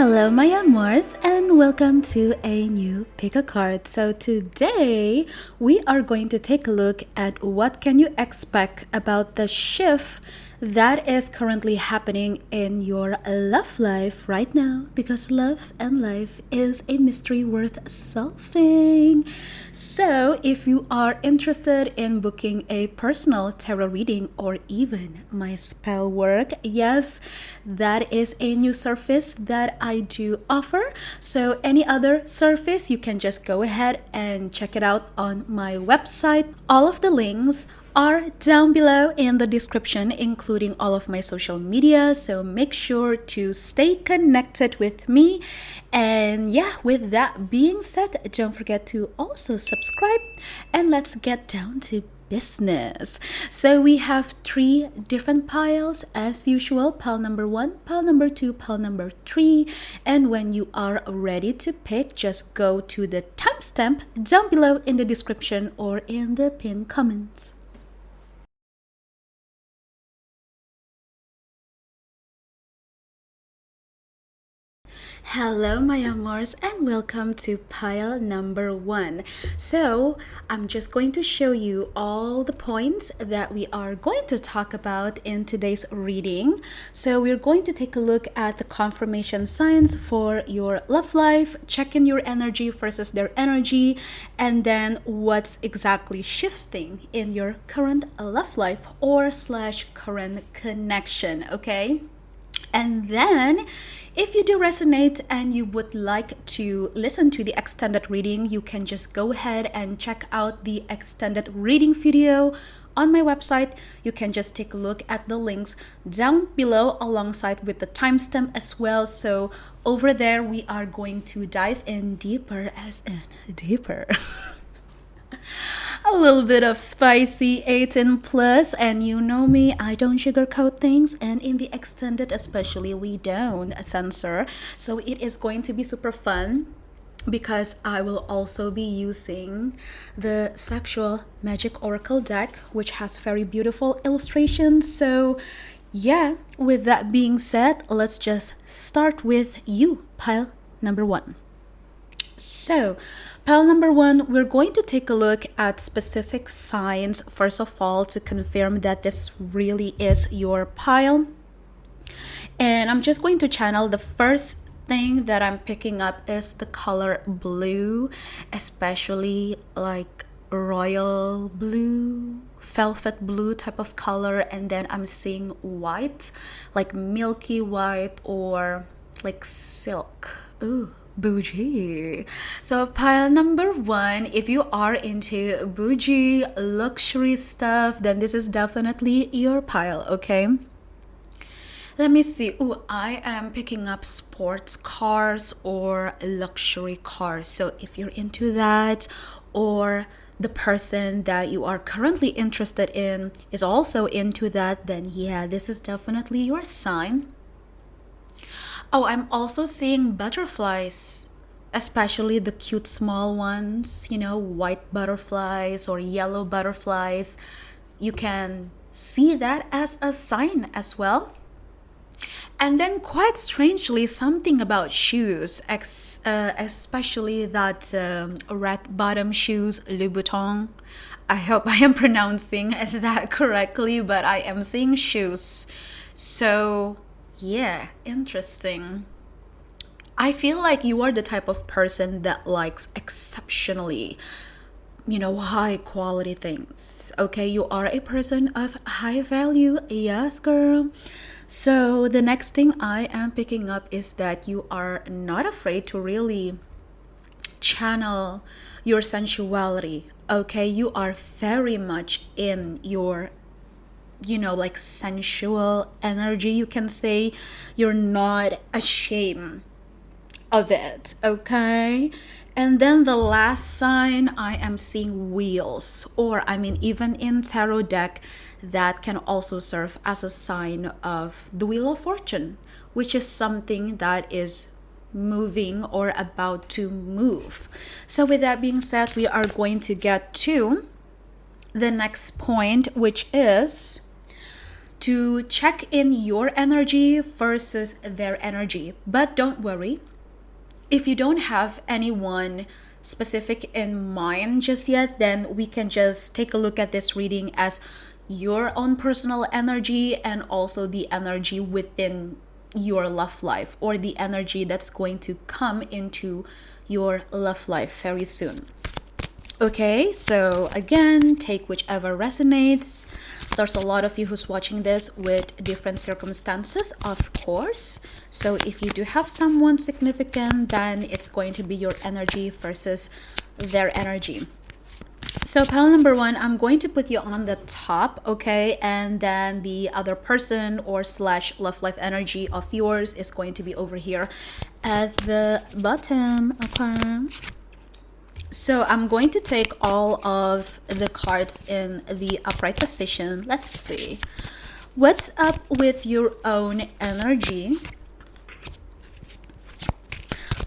Hello my amors and welcome to a new pick a card. So today we are going to take a look at what can you expect about the shift that is currently happening in your love life right now, because love and life is a mystery worth solving. So if you are interested in booking a personal tarot reading or even my spell work, yes, that is a new service that I do offer. So any other service, you can just go ahead and check it out on my website. All of the links are down below in the description, including all of my social media, so make sure to stay connected with me. And yeah, with that being said, don't forget to also subscribe, and let's get down to business. So we have 3 different piles as usual: pile number 1, pile number 2, pile number 3. And when you are ready to pick, just go to the timestamp down below in the description or in the pinned comments. Hello my amors and welcome to pile number 1. So I'm just going to show you all the points that we are going to talk about in today's reading. So we're going to take a look at the confirmation signs for your love life, check in your energy versus their energy, and then what's exactly shifting in your current love life or / current connection, okay? And then if you do resonate and you would like to listen to the extended reading, you can just go ahead and check out the extended reading video on my website. You can just take a look at the links down below alongside with the timestamp as well. So over there we are going to dive in deeper, as in deeper. A little bit of spicy 18 plus, and you know me, I don't sugarcoat things, and in the extended especially we don't censor. So it is going to be super fun because I will also be using the Sexual Magic Oracle deck, which has very beautiful illustrations. So yeah, with that being said, let's just start with you, pile number 1. So pile number 1, we're going to take a look at specific signs first of all to confirm that this really is your pile. And I'm just going to channel. The first thing that I'm picking up is the color blue, especially like royal blue, velvet blue type of color. And then I'm seeing white, like milky white or like silk. Ooh, bougie. So pile number 1, if you are into bougie luxury stuff, then this is definitely your pile, okay? Let me see. Ooh, I am picking up sports cars or luxury cars. So if you're into that, or the person that you are currently interested in is also into that, then yeah, this is definitely your sign. Oh, I'm also seeing butterflies, especially the cute small ones, you know, white butterflies or yellow butterflies. You can see that as a sign as well. And then quite strangely, something about shoes, especially that red bottom shoes, Louboutin. I hope I am pronouncing that correctly, but I am seeing shoes. So yeah, interesting. I feel like you are the type of person that likes exceptionally, high quality things. Okay, you are a person of high value. Yes, girl. So the next thing I am picking up is that you are not afraid to really channel your sensuality. Okay, you are very much in your like sensual energy, you can say. You're not ashamed of it, okay? And then the last sign, I am seeing wheels, or I mean, even in tarot deck, that can also serve as a sign of the Wheel of Fortune, which is something that is moving or about to move. So with that being said, we are going to get to the next point, which is to check in your energy versus their energy. But don't worry, if you don't have anyone specific in mind just yet, then we can just take a look at this reading as your own personal energy and also the energy within your love life, or the energy that's going to come into your love life very soon. Okay, so again, take whichever resonates. There's a lot of you who's watching this with different circumstances, of course. So if you do have someone significant, then it's going to be your energy versus their energy. So pile number 1, I'm going to put you on the top, okay? And then the other person or / love life energy of yours is going to be over here at the bottom, okay? So I'm going to take all of the cards in the upright position. Let's see. What's up with your own energy?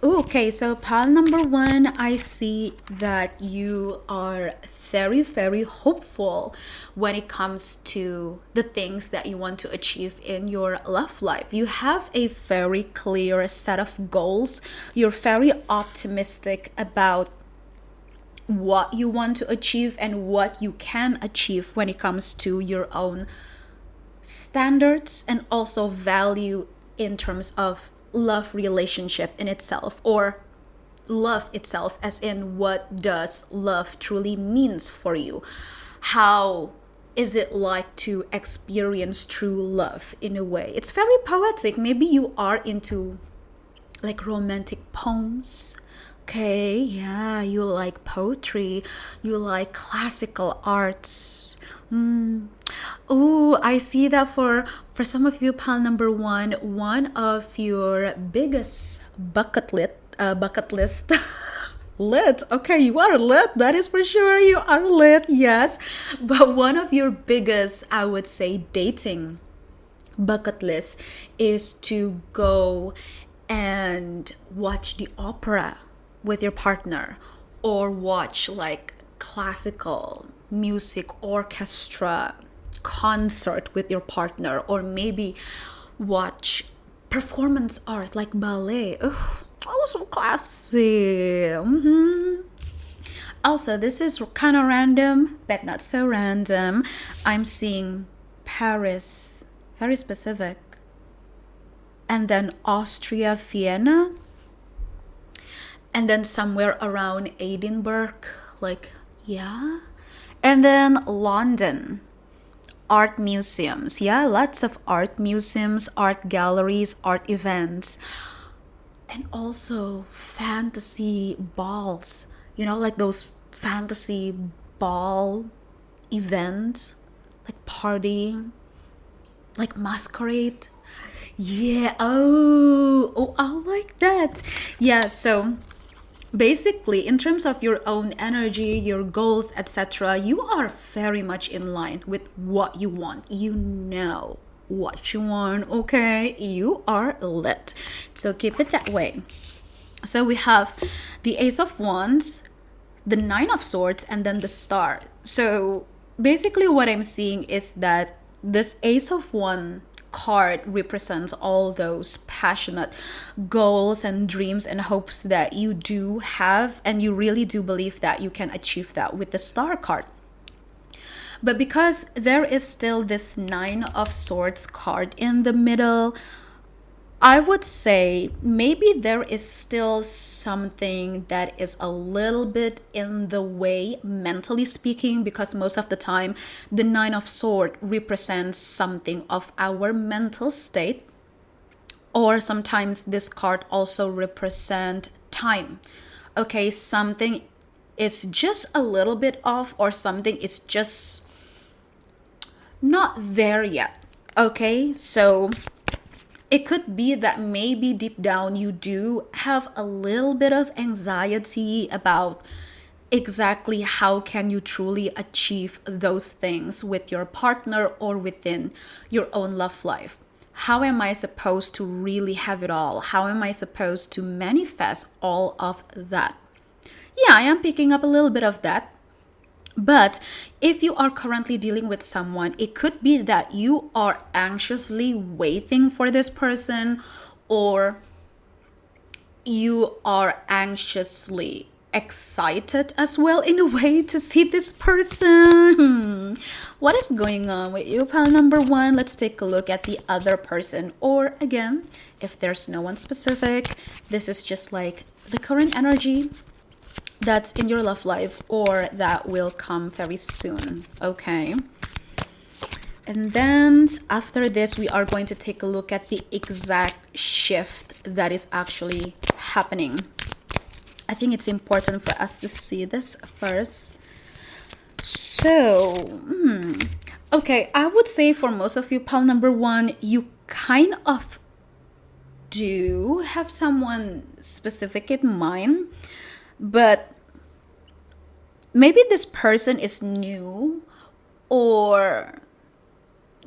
Okay, so pile number 1, I see that you are very, very hopeful when it comes to the things that you want to achieve in your love life. You have a very clear set of goals. You're very optimistic about what you want to achieve and what you can achieve when it comes to your own standards and also value in terms of love relationship in itself, or love itself, as in what does love truly means for you. How is it like to experience true love in a way? It's very poetic. Maybe you are into like romantic poems. Okay, yeah, you like poetry, you like classical arts. Oh, I see that for some of you, pile number 1, one of your biggest bucket list lit. Okay, you are lit, that is for sure. You are lit, yes. But one of your biggest, I would say, dating bucket list is to go and watch the opera with your partner, or watch like classical music orchestra concert with your partner, or maybe watch performance art like ballet. Ugh, that was so classy. Also, this is kind of random, but not so random. I'm seeing Paris, very specific, and then Austria, Vienna, and then somewhere around Edinburgh, like, yeah. And then London, art museums. Yeah, lots of art museums, art galleries, art events. And also fantasy balls. You know, like those fantasy ball events, like partying, like masquerade. Yeah, oh, I like that. Yeah, so basically, in terms of your own energy, your goals, etc., you are very much in line with what you want. You know what you want, okay? You are lit. So keep it that way. So we have the Ace of Wands, the Nine of Swords, and then the Star. So basically what I'm seeing is that this Ace of Wands card represents all those passionate goals and dreams and hopes that you do have, and you really do believe that you can achieve that with the Star card. But because there is still this Nine of Swords card in the middle, I would say maybe there is still something that is a little bit in the way, mentally speaking, because most of the time the Nine of Swords represents something of our mental state, or sometimes this card also represents time. Okay, something is just a little bit off, or something is just not there yet. Okay, so it could be that maybe deep down you do have a little bit of anxiety about exactly how can you truly achieve those things with your partner or within your own love life. How am I supposed to really have it all? How am I supposed to manifest all of that? Yeah, I am picking up a little bit of that. But if you are currently dealing with someone, it could be that you are anxiously waiting for this person, or you are anxiously excited as well in a way to see this person. What is going on with you, pal number one? Let's take a look at the other person. Or again, if there's no one specific, this is just like the current energy that's in your love life or that will come very soon. Okay. And then after this, we are going to take a look at the exact shift that is actually happening. I think it's important for us to see this first. So, okay, I would say for most of you, pal number one, you kind of do have someone specific in mind, but maybe this person is new, or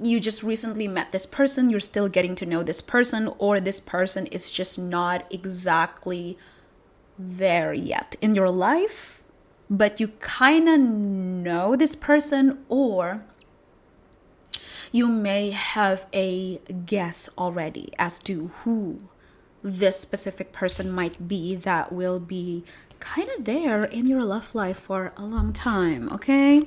you just recently met this person, you're still getting to know this person, or this person is just not exactly there yet in your life, but you kind of know this person, or you may have a guess already as to who this specific person might be that will be kind of there in your love life for a long time. Okay,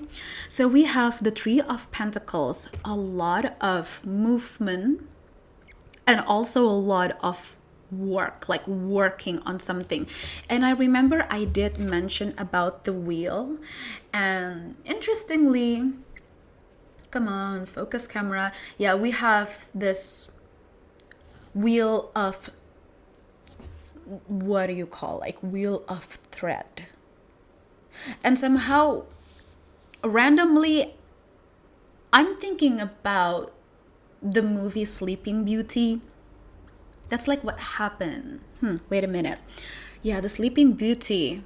so we have the Three of Pentacles, a lot of movement, and also a lot of work, like working on something. And I remember I did mention about the wheel, and interestingly, come on, focus camera. Yeah, we have this wheel of, what do you call, like wheel of thread. And somehow randomly I'm thinking about the movie Sleeping Beauty. That's like what happened. Wait a minute. Yeah, the Sleeping Beauty,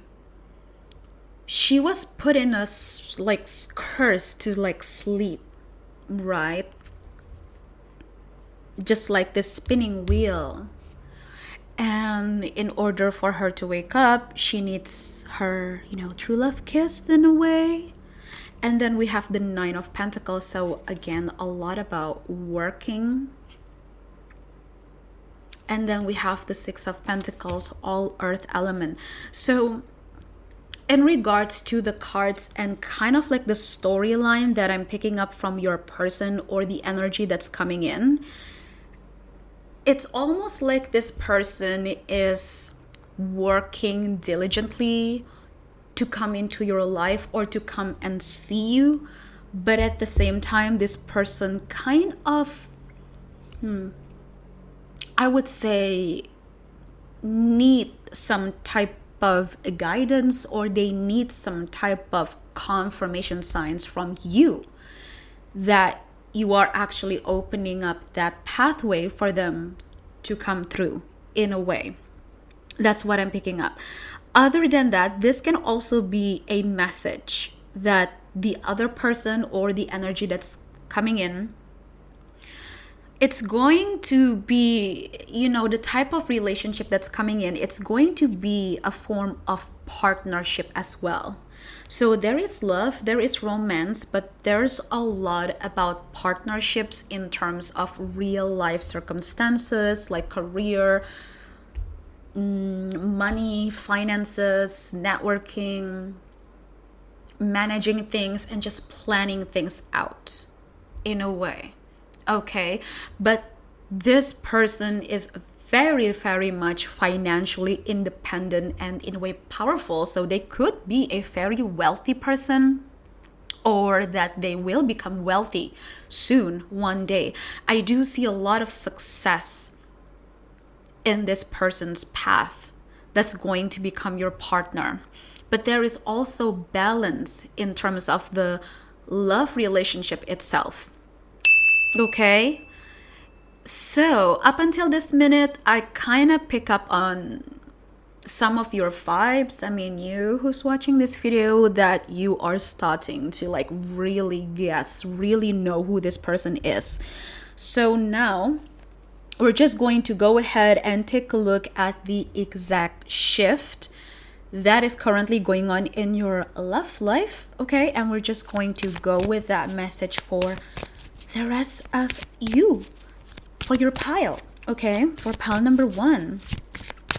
she was put in a like curse to like sleep, right? Just like this spinning wheel. And in order for her to wake up, she needs her, true love kissed in a way. And then we have the Nine of Pentacles. So again, a lot about working. And then we have the Six of Pentacles, all earth element. So in regards to the cards and kind of like the storyline that I'm picking up from your person or the energy that's coming in, it's almost like this person is working diligently to come into your life or to come and see you. But at the same time, this person kind of, I would say, need some type of guidance, or they need some type of confirmation signs from you that you are actually opening up that pathway for them to come through in a way. That's what I'm picking up. Other than that, this can also be a message that the other person or the energy that's coming in, it's going to be, the type of relationship that's coming in, it's going to be a form of partnership as well. So there is love, there is romance, but there's a lot about partnerships in terms of real life circumstances like career, money, finances, networking, managing things, and just planning things out in a way. Okay, but this person is very, very much financially independent and in a way powerful. So they could be a very wealthy person, or that they will become wealthy soon, one day. I do see a lot of success in this person's path that's going to become your partner. But there is also balance in terms of the love relationship itself. Okay? So up until this minute, I kind of pick up on some of your vibes. I mean, you who's watching this video, that you are starting to like really guess, really know who this person is. So now we're just going to go ahead and take a look at the exact shift that is currently going on in your love life, okay? And we're just going to go with that message for the rest of you, for your pile, okay? For pile number 1.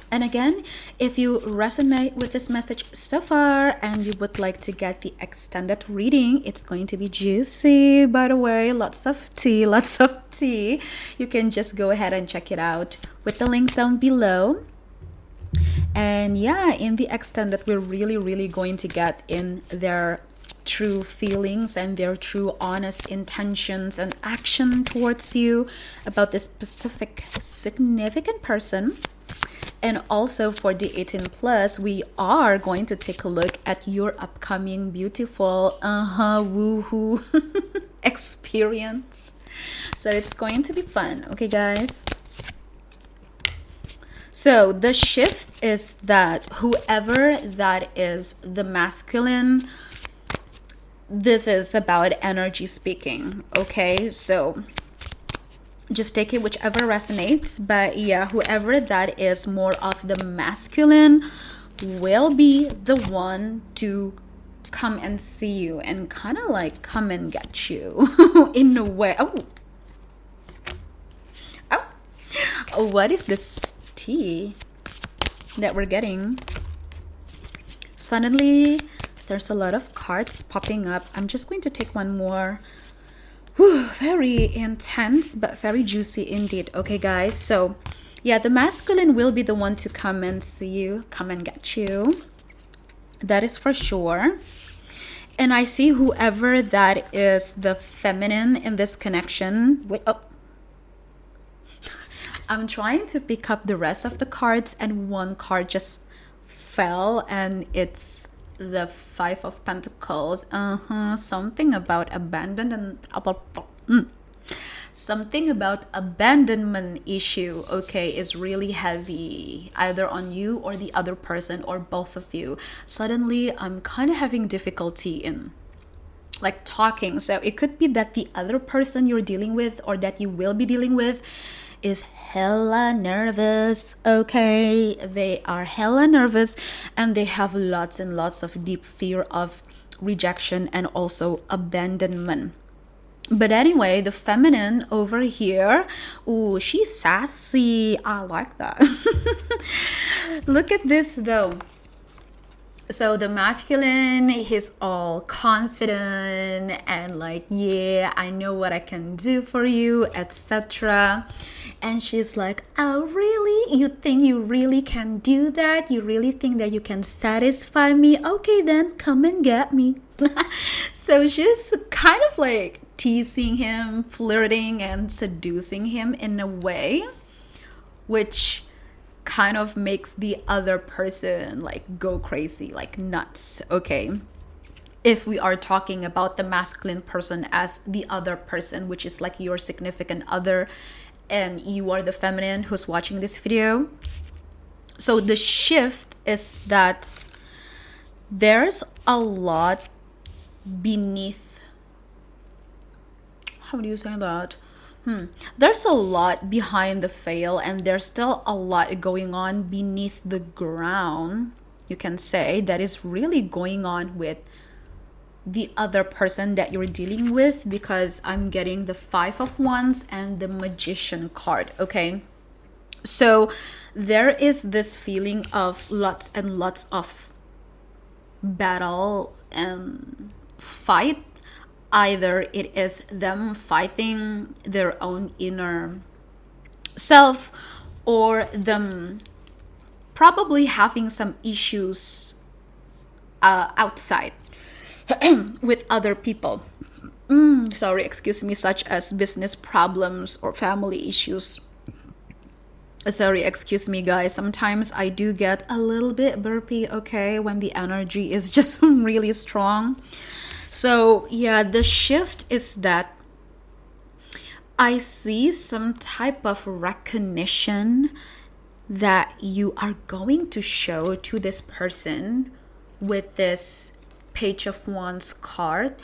And again, if you resonate with this message so far and you would like to get the extended reading, it's going to be juicy, by the way. Lots of tea, lots of tea. You can just go ahead and check it out with the link down below. And yeah, in the extended, we're really going to get in their true feelings and their true honest intentions and action towards you about this specific significant person. And also for the 18 plus, we are going to take a look at your upcoming beautiful woohoo experience. So it's going to be fun, okay guys? So the shift is that whoever that is the masculine, this is about energy speaking, okay? So just take it whichever resonates, but yeah, whoever that is more of the masculine will be the one to come and see you and kind of like come and get you in a way. Oh, what is this tea that we're getting? Suddenly there's a lot of cards popping up. I'm just going to take one more. Very intense but very juicy indeed, okay guys? So yeah, the masculine will be the one to come and see you, come and get you, that is for sure. And I see whoever that is the feminine in this connection. Wait, I'm trying to pick up the rest of the cards and one card just fell, and it's the 5 of Pentacles. Something about abandonment. Something about abandonment issue, okay, is really heavy, either on you or the other person or both of you. Suddenly, I'm kind of having difficulty in like talking. So it could be that the other person you're dealing with or that you will be dealing with is hella nervous, okay? They are hella nervous and they have lots and lots of deep fear of rejection and also abandonment. But anyway, the feminine over here, ooh, she's sassy. I like that. Look at this though. So the masculine, he's all confident and like, yeah, I know what I can do for you, etc. And she's like, oh, really? You think you really can do that? You really think that you can satisfy me? Okay, then come and get me. So she's kind of like teasing him, flirting and seducing him in a way which kind of makes the other person like go crazy, like nuts, okay? If we are talking about the masculine person as the other person, which is like your significant other, and you are the feminine who's watching this video. So the shift is that there's a lot beneath, how do you say that? There's a lot behind the veil, and there's still a lot going on beneath the ground, you can say, that is really going on with the other person that you're dealing with, because I'm getting the 5 of Wands and the Magician card, okay? So there is this feeling of lots and lots of battle and fight. Either it is them fighting their own inner self, or them probably having some issues outside with other people. Sorry, excuse me, such as business problems or family issues. Sorry, excuse me guys, sometimes I do get a little bit burpy, okay, when the energy is just really strong. So yeah, the shift is that I see some type of recognition that you are going to show to this person with this Page of Wands card.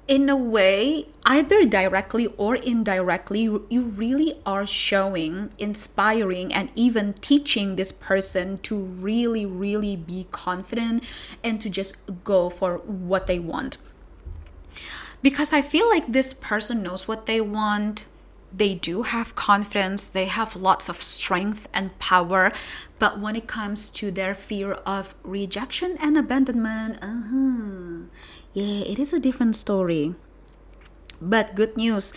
in a way, either directly or indirectly, you really are showing, inspiring, and even teaching this person to really, really be confident and to just go for what they want. Because I feel like this person knows what they want. They do have confidence, they have lots of strength and power, but when it comes to their fear of rejection and abandonment, yeah, it is a different story. But good news,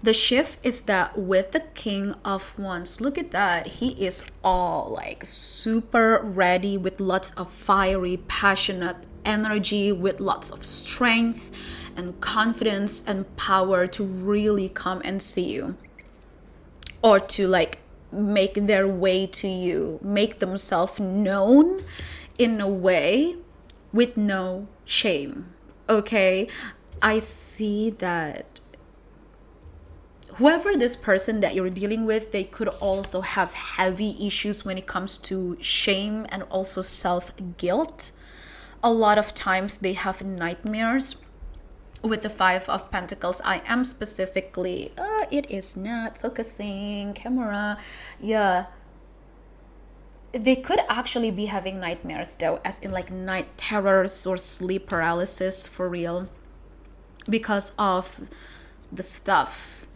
the shift is that with the King of Wands, look at that. He is all like super ready with lots of fiery, passionate energy, with lots of strength and confidence and power to really come and see you, or to like make their way to you, make themselves known in a way with no shame. Okay, I see that whoever this person that you're dealing with, they could also have heavy issues when it comes to shame and also self-guilt. A lot of times they have nightmares with the Five of Pentacles. I am specifically, it is not focusing, camera. Yeah. They could actually be having nightmares though, as in like night terrors or sleep paralysis for real, because of the stuff.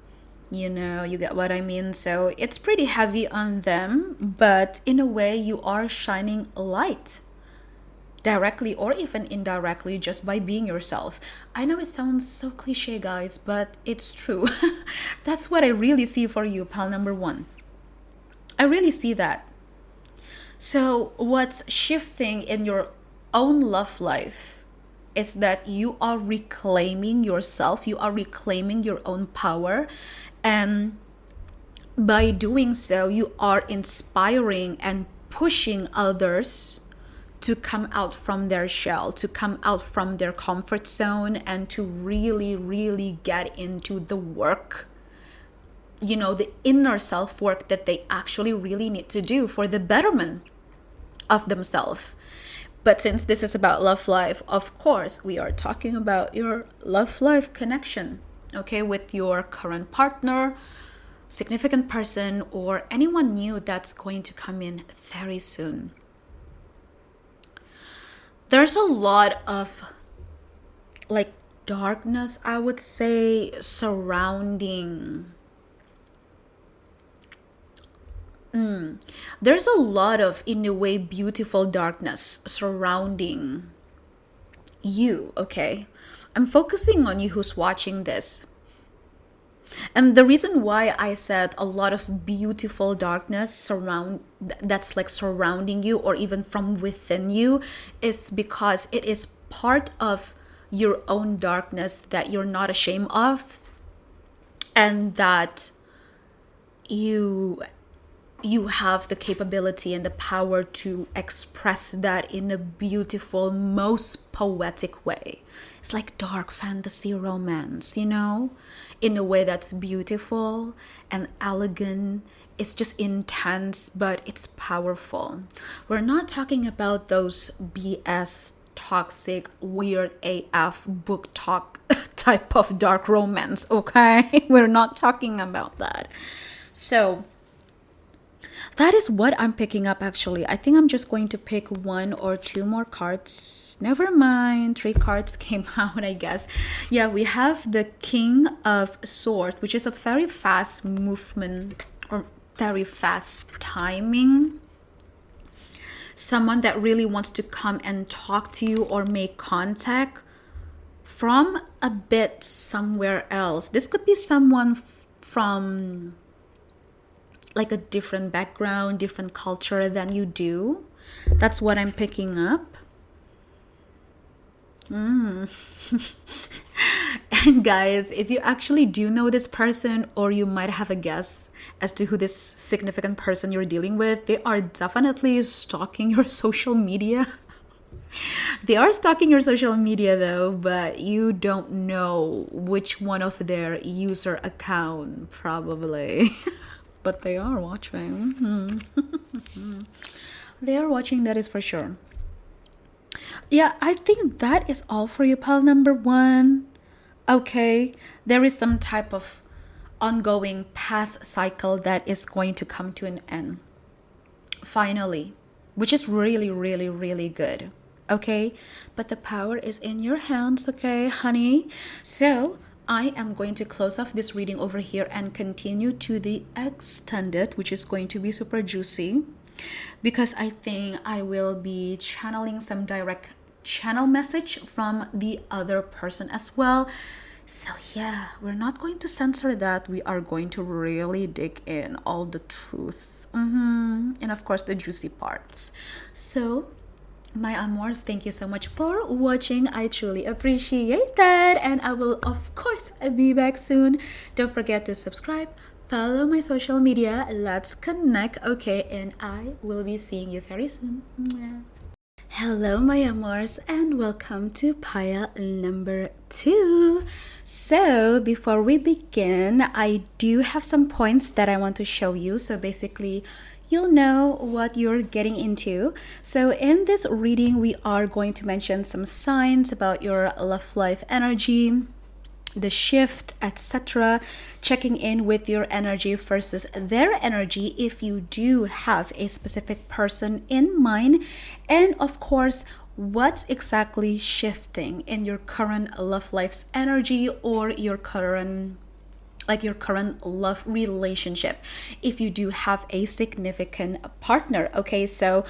You get what I mean? So it's pretty heavy on them, but in a way you are shining a light, directly or even indirectly, just by being yourself. I know it sounds so cliche, guys, but it's true. That's what I really see for you, pal number one. I really see that. So what's shifting in your own love life is that you are reclaiming yourself, you are reclaiming your own power, and by doing so, you are inspiring and pushing others to come out from their shell, to come out from their comfort zone, and to really, really get into the work, the inner self work that they actually really need to do for the betterment of themselves. But since this is about love life, of course, we are talking about your love life connection, okay, with your current partner, significant person, or anyone new that's going to come in very soon. There's a lot of like darkness, I would say, surrounding. There's a lot of, in a way, beautiful darkness surrounding you, okay? I'm focusing on you who's watching this. And the reason why I said a lot of beautiful darkness that's like surrounding you, or even from within you, is because it is part of your own darkness that you're not ashamed of, and that you have the capability and the power to express that in a beautiful, most poetic way. It's like dark fantasy romance, in a way that's beautiful and elegant. It's just intense, but it's powerful. We're not talking about those BS, toxic, weird AF book talk type of dark romance, okay? We're not talking about that. So that is what I'm picking up, actually. I think I'm just going to pick one or two more cards. Never mind. 3 cards came out, I guess. Yeah, we have the King of Swords, which is a very fast movement or very fast timing. Someone that really wants to come and talk to you or make contact from a bit somewhere else. This could be someone from like a different background, different culture than you do. That's what I'm picking up. And guys, if you actually do know this person, or you might have a guess as to who this significant person you're dealing with, they are definitely stalking your social media. They are stalking your social media though, but you don't know which one of their user account, probably. But they are watching. They are watching, that is for sure. Yeah, I think that is all for you, pal number one. Okay, there is some type of ongoing past cycle that is going to come to an end finally, which is really, really, really good. Okay, but the power is in your hands, okay, honey? So I am going to close off this reading over here and continue to the extended, which is going to be super juicy because I think I will be channeling some direct channel message from the other person as well. So yeah, we're not going to censor that. We are going to really dig in all the truth. And of course the juicy parts. So my amors, thank you so much for watching. I truly appreciate that. And I will, of course, be back soon. Don't forget to subscribe, follow my social media. Let's connect, okay? And I will be seeing you very soon. Hello, my amors, and welcome to pile number 2. So before we begin, I do have some points that I want to show you. So basically, you'll know what you're getting into. So in this reading, we are going to mention some signs about your love life energy, the shift, etc., checking in with your energy versus their energy if you do have a specific person in mind, and of course what's exactly shifting in your current love life's energy or your current love relationship if you do have a significant partner. Okay, so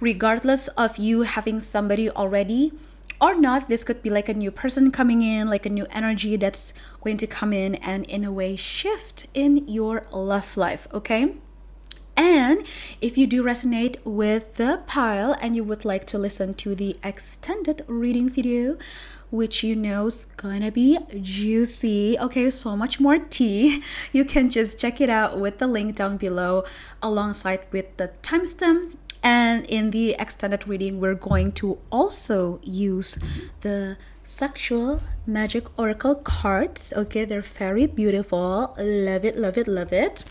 regardless of you having somebody already or not, this could be like a new person coming in, like a new energy that's going to come in a way shift in your love life. Okay, and if you do resonate with the pile and you would like to listen to the extended reading video, which you know is gonna be juicy, okay, so much more tea, you can just check it out with the link down below alongside with the timestamp. And in the extended reading, we're going to also use the sexual magic oracle cards. Okay, they're very beautiful. Love it, love it, love it.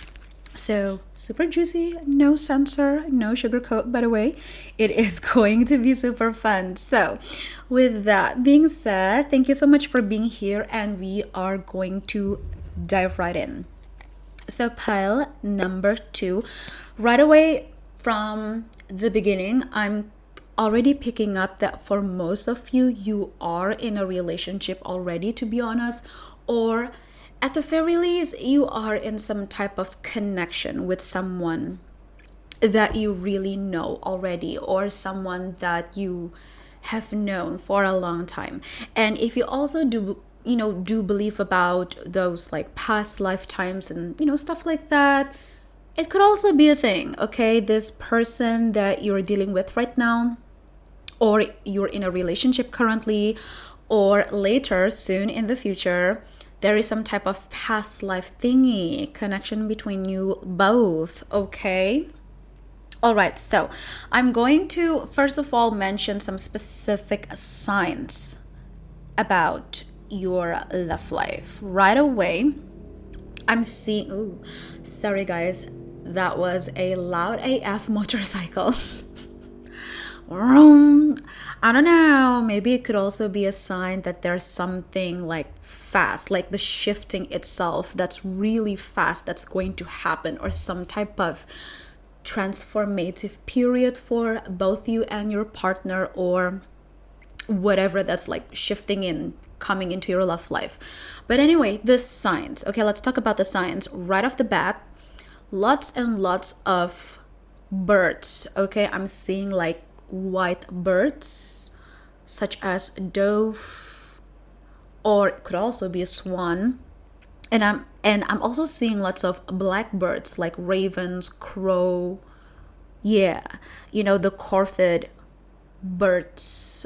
So super juicy, no censor, no sugarcoat, by the way. It is going to be super fun. So with that being said, thank you so much for being here, and we are going to dive right in. So pile number 2, right away from the beginning, I'm already picking up that for most of you, you are in a relationship already, to be honest, or at the very least, you are in some type of connection with someone that you really know already, or someone that you have known for a long time. And if you also do believe about those like past lifetimes and stuff like that, it could also be a thing. Okay, this person that you're dealing with right now, or you're in a relationship currently, or later soon in the future, there is some type of past life thingy connection between you both. Okay, all right, so I'm going to first of all mention some specific signs about your love life. Right away, I'm seeing, sorry guys, that was a loud AF motorcycle. I don't know, maybe it could also be a sign that there's something like fast, like the shifting itself that's really fast that's going to happen, or some type of transformative period for both you and your partner, or whatever that's like shifting in, coming into your love life. But anyway, the signs. Okay, let's talk about the signs right off the bat. Lots and lots of birds. Okay, I'm seeing like white birds, such as dove, or it could also be a swan. And I'm also seeing lots of black birds like ravens, crow. Yeah, the corvid birds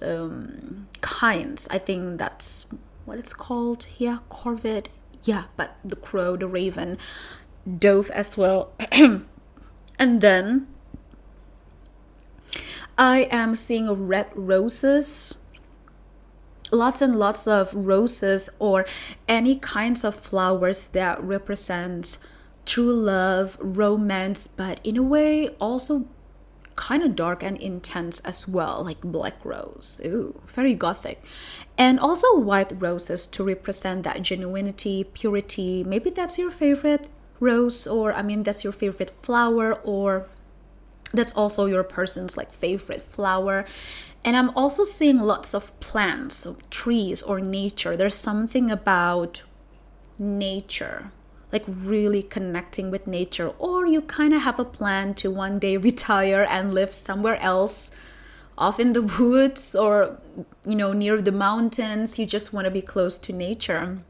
kinds. I think that's what it's called. Yeah, corvid. Yeah, but the crow, the raven, dove as well. And then I am seeing red roses, lots and lots of roses, or any kinds of flowers that represents true love, romance, but in a way also kind of dark and intense as well, like black rose. Ooh, very gothic. And also white roses to represent that genuinity, purity. Maybe that's your favorite rose, or I mean, that's your favorite flower, or that's also your person's like favorite flower. And I'm also seeing lots of plants, so trees or nature. There's something about nature, like really connecting with nature, or you kind of have a plan to one day retire and live somewhere else, off in the woods, or near the mountains. You just want to be close to nature.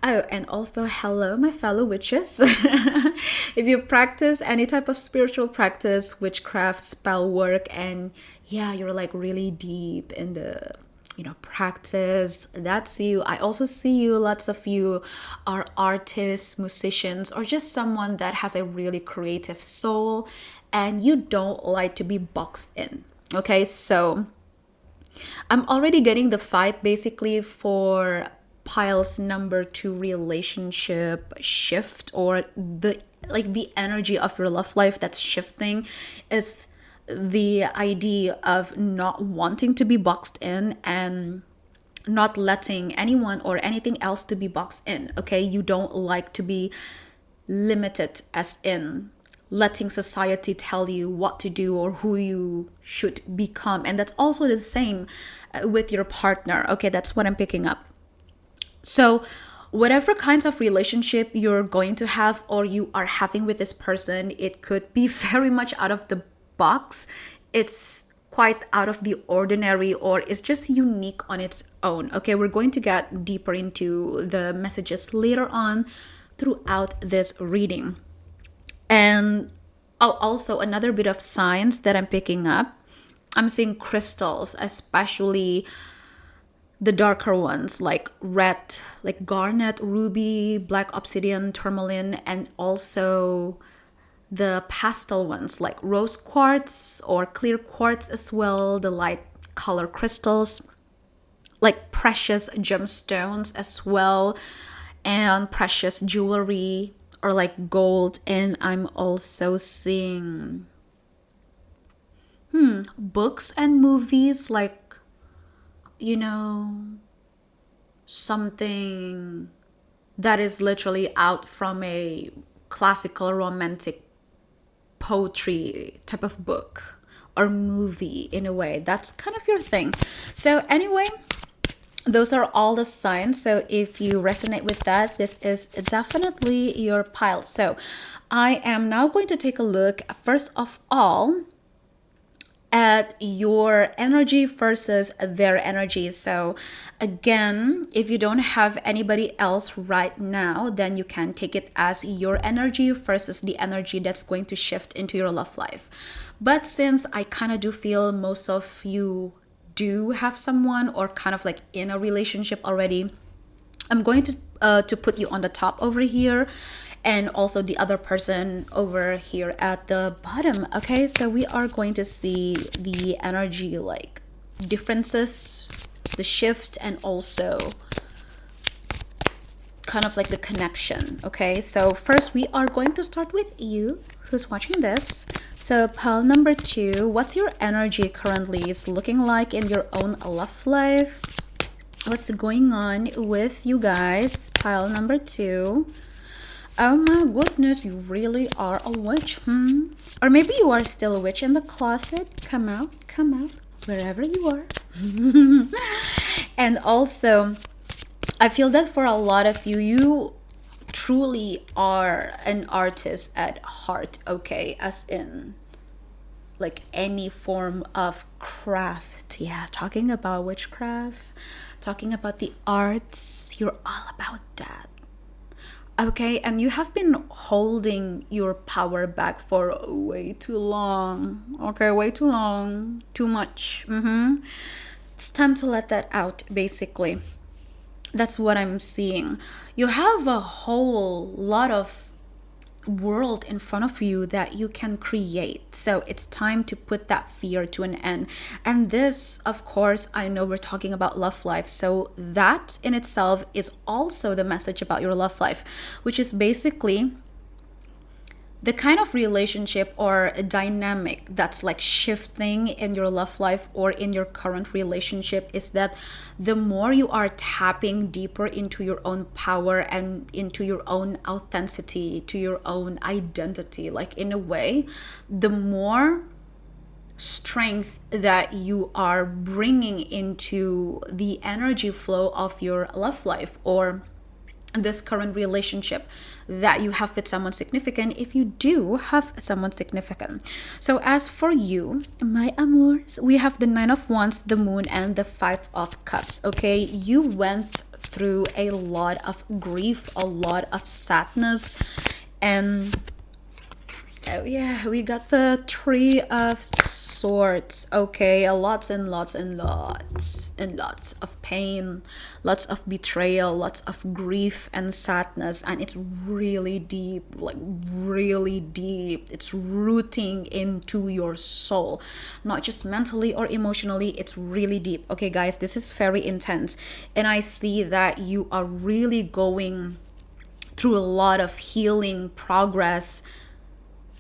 Oh, and also hello, my fellow witches. If you practice any type of spiritual practice, witchcraft, spell work, and yeah, you're like really deep in the practice, that's you. I also see you, lots of you are artists, musicians, or just someone that has a really creative soul and you don't like to be boxed in. Okay, so I'm already getting the vibe basically for piles number 2 relationship shift, or the energy of your love life that's shifting is the idea of not wanting to be boxed in and not letting anyone or anything else to be boxed in. Okay, you don't like to be limited, as in letting society tell you what to do or who you should become. And that's also the same with your partner. Okay, that's what I'm picking up. So whatever kinds of relationship you're going to have or you are having with this person, it could be very much out of the box. It's quite out of the ordinary, or it's just unique on its own. Okay, we're going to get deeper into the messages later on throughout this reading. And also another bit of signs that I'm picking up, I'm seeing crystals, especially the darker ones like red, like garnet, ruby, black obsidian, tourmaline, and also the pastel ones like rose quartz or clear quartz as well, the light color crystals, like precious gemstones as well, and precious jewelry or like gold. And I'm also seeing books and movies, like something that is literally out from a classical romantic poetry type of book or movie. In a way, that's kind of your thing. So anyway, those are all the signs. So if you resonate with that, this is definitely your pile. So I am now going to take a look, first of all, at your energy versus their energy. So again, if you don't have anybody else right now, then you can take it as your energy versus the energy that's going to shift into your love life. But since I kind of do feel most of you do have someone or kind of like in a relationship already, I'm going to put you on the top over here, and also the other person over here at the bottom. Okay, so we are going to see the energy like differences, the shift, and also kind of like the connection. Okay, so first we are going to start with you who's watching this. So pile number 2, what's your energy currently is looking like in your own love life? What's going on with you guys? Pile number 2. Oh my goodness, you really are a witch. Or maybe you are still a witch in the closet. Come out, wherever you are. And also, I feel that for a lot of you, you truly are an artist at heart, okay? As in, like any form of craft. Yeah, talking about witchcraft, talking about the arts, you're all about that. Okay, and you have been holding your power back for way too long. Okay, way too long. Too much. It's time to let that out, basically. That's what I'm seeing. You have a whole lot of world in front of you that you can create. So it's time to put that fear to an end. And this, of course, I know we're talking about love life. So that in itself is also the message about your love life, which is basically the kind of relationship or a dynamic that's like shifting in your love life or in your current relationship is that the more you are tapping deeper into your own power and into your own authenticity, to your own identity, like in a way, the more strength that you are bringing into the energy flow of your love life or this current relationship that you have with someone significant, if you do have someone significant. So as for you, my amours, we have the Nine of Wands, the Moon, and the Five of Cups. Okay, you went through a lot of grief, a lot of sadness, and oh yeah, we got the Three of Swords. Okay, lots and lots and lots and lots of pain, lots of betrayal, lots of grief and sadness, and it's really deep, like really deep. It's rooting into your soul, not just mentally or emotionally. It's really deep. Okay, guys, this is very intense, and I see that you are really going through a lot of healing progress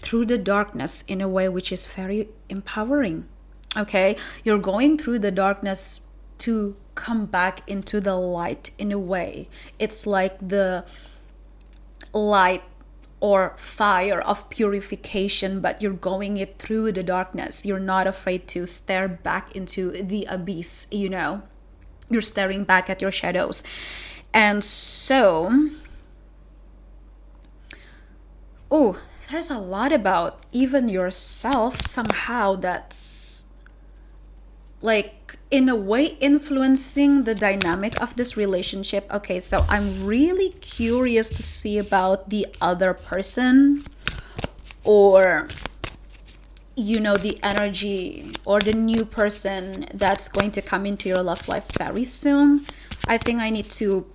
through the darkness in a way which is very empowering. Okay, you're going through the darkness to come back into the light in a way. It's like the light or fire of purification, but you're going it through the darkness. You're not afraid to stare back into the abyss, you know, you're staring back at your shadows. And so there's a lot about even yourself somehow that's like in a way influencing the dynamic of this relationship. Okay, so I'm really curious to see about the other person, or you know, the energy or the new person that's going to come into your love life very soon. I think I need to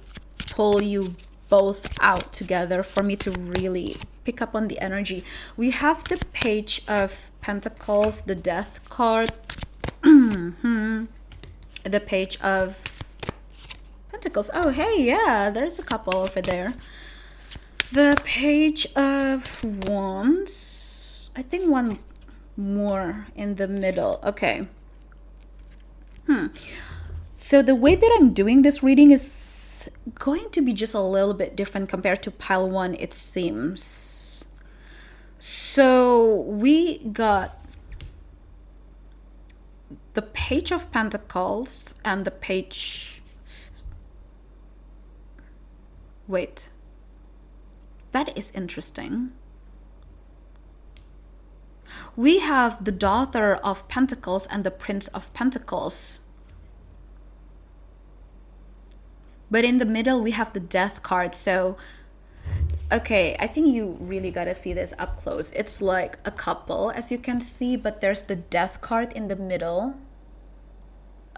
pull you both out together for me to really pick up on the energy. We have the Page of Pentacles, the Death card, the Page of Pentacles. Oh, hey, yeah, there's a couple over there. The Page of Wands. I think one more in the middle. Okay. So the way that I'm doing this reading is going to be just a little bit different compared to pile one, it seems. So we got the Page of Pentacles and the Page... Wait. That is interesting. We have the Daughter of Pentacles and the Prince of Pentacles. But in the middle, we have the Death card. So, okay, I think you really gotta see this up close. It's like a couple, as you can see, but there's the Death card in the middle.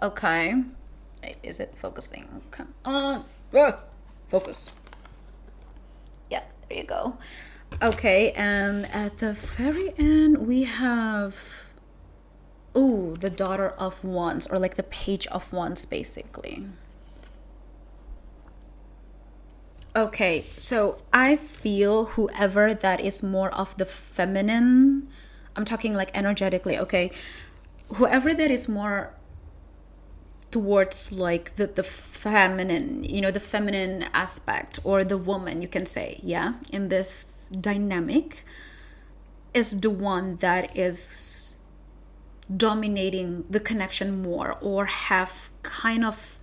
Okay. Is it focusing? Come on. Focus. Yeah, there you go. Okay, and at the very end, we have... Ooh, the Daughter of Wands, or like the Page of Wands, basically. Okay, so I feel whoever that is more of the feminine, I'm talking like energetically, okay? Whoever that is more towards like the feminine, you know, the feminine aspect, or the woman, you can say, yeah, in this dynamic, is the one that is dominating the connection more, or have kind of,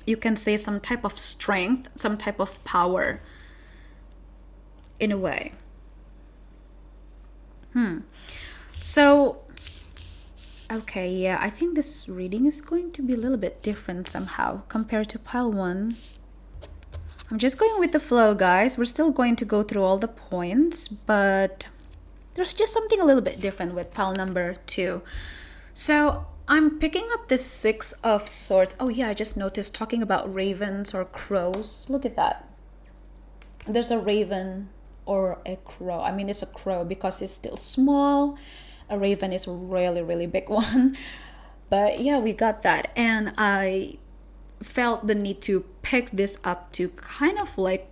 you can say, some type of strength, some type of power in a way. So, okay, yeah, I think this reading is going to be a little bit different somehow compared to pile one. I'm just going with the flow, guys. We're still going to go through all the points, but there's just something a little bit different with pile number 2. So I'm picking up this Six of Swords. Oh yeah, I just noticed, talking about ravens or crows. Look at that. There's a raven or a crow. I mean, it's a crow because it's still small. A raven is a really, really big one. But yeah, we got that. And I felt the need to pick this up to kind of like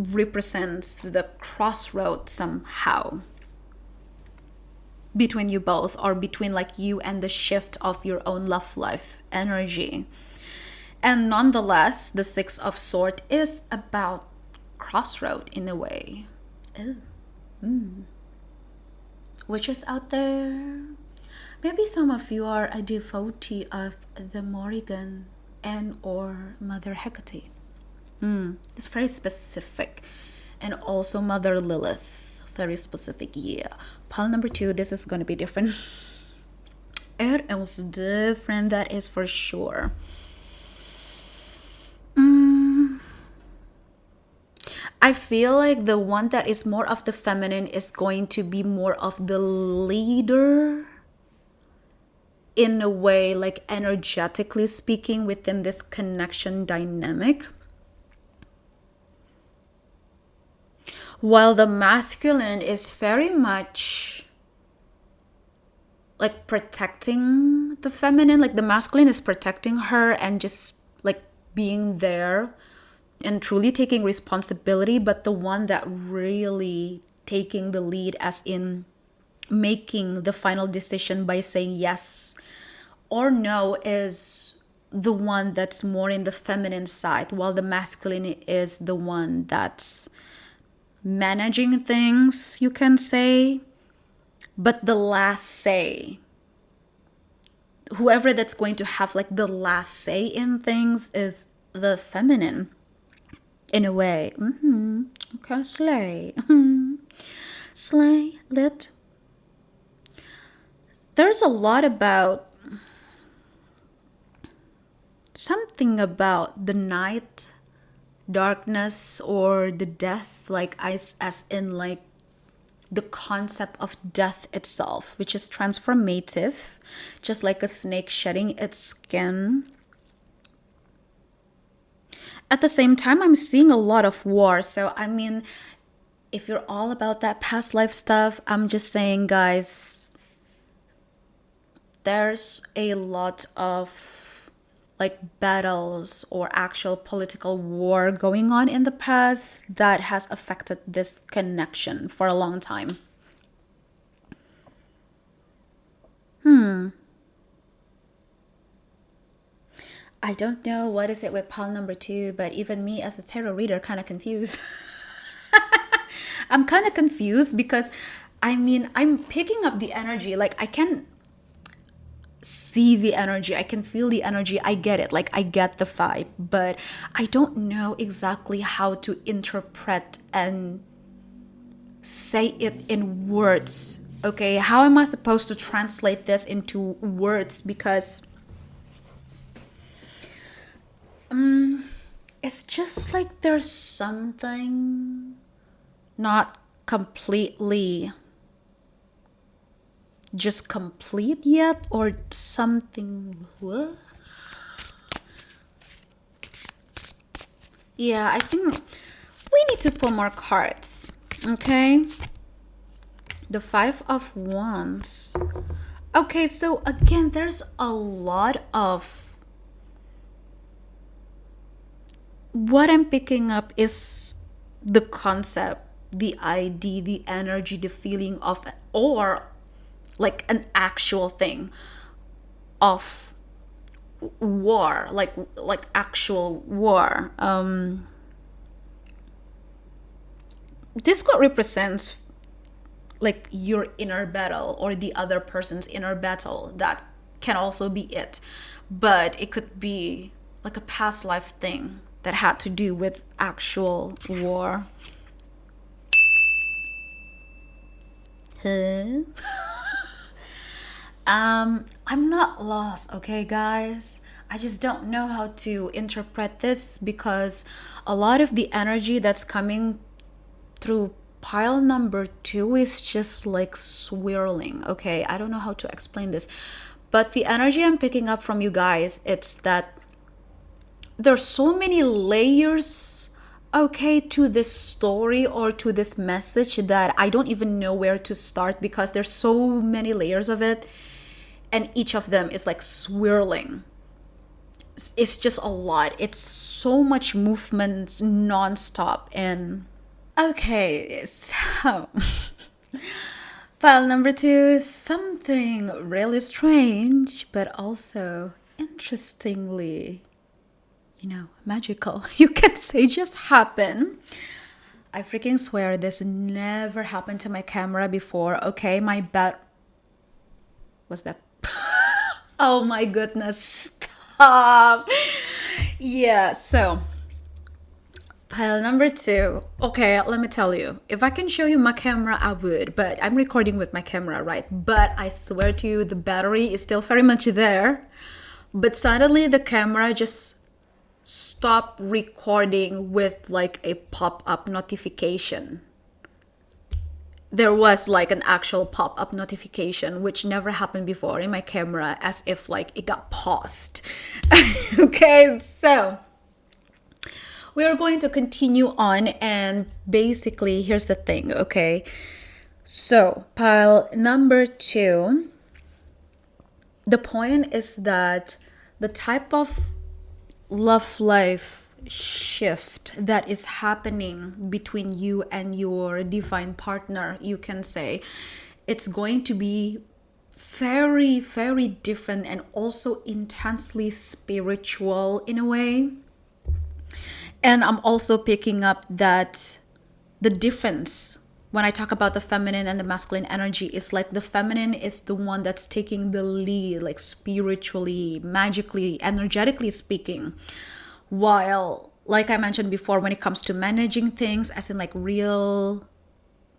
represents the crossroad somehow between you both, or between like you and the shift of your own love life energy. And nonetheless, the Six of Swords is about crossroad in a way. Which is out there. Maybe some of you are a devotee of the Morrigan and or Mother Hecate. It's very specific. And also Mother Lilith. Very specific, yeah. Pile number 2, this is going to be different. It is different, that is for sure. I feel like the one that is more of the feminine is going to be more of the leader in a way, like energetically speaking, within this connection dynamic. While the masculine is very much like protecting the feminine, like the masculine is protecting her and just like being there and truly taking responsibility, but the one that really taking the lead, as in making the final decision by saying yes or no, is the one that's more in the feminine side, while the masculine is the one that's managing things, you can say. But the last say, whoever that's going to have like the last say in things, is the feminine in a way. Okay, slay. Slay lit. There's a lot about something about the night, darkness, or the death, like as in like the concept of death itself, which is transformative, just like a snake shedding its skin. At the same time, I'm seeing a lot of war. So, I mean, if you're all about that past life stuff, I'm just saying, guys, there's a lot of like battles or actual political war going on in the past that has affected this connection for a long time. I don't know what is it with pile number 2, but even me as a tarot reader kind of confused. I'm kind of confused because I mean, I'm picking up the energy. Like I can see the energy, I can feel the energy, I get it, like I get the vibe, but I don't know exactly how to interpret and say it in words. Okay, how am I supposed to translate this into words? Because it's just like there's something not completely just complete yet, or something. What? Yeah, I think we need to pull more cards. Okay, the 5 of Wands. Okay, so again, there's a lot of what I'm picking up is the concept, the idea, the energy, the feeling of, or like an actual thing of war, like actual war. This could represent like your inner battle or the other person's inner battle. That can also be it, but it could be like a past life thing that had to do with actual war. Huh? I'm not lost, okay, guys? I just don't know how to interpret this because a lot of the energy that's coming through pile number 2 is just like swirling. Okay, I don't know how to explain this, but the energy I'm picking up from you guys, it's that there's so many layers, okay, to this story or to this message that I don't even know where to start because there's so many layers of it, and each of them is like swirling. It's just a lot. It's so much movement non-stop, and Okay, so file number 2 is something really strange, but also interestingly, magical. You can say just happen. I freaking swear this never happened to my camera before. Okay, my bat. What's that? Oh my goodness, stop. Yeah, so pile number 2. Okay, let me tell you. If I can show you my camera, I would. But I'm recording with my camera, right? But I swear to you, the battery is still very much there. But suddenly the camera just stopped recording with like a pop-up notification. There was like an actual pop-up notification, which never happened before in my camera, as if like it got paused. Okay, so we are going to continue on, and basically here's the thing. Okay, so pile number 2, the point is that the type of love life shift that is happening between you and your divine partner, you can say, it's going to be very, very different and also intensely spiritual in a way. And I'm also picking up that the difference when I talk about the feminine and the masculine energy is like the feminine is the one that's taking the lead, like spiritually, magically, energetically speaking. While, like I mentioned before, when it comes to managing things, as in like real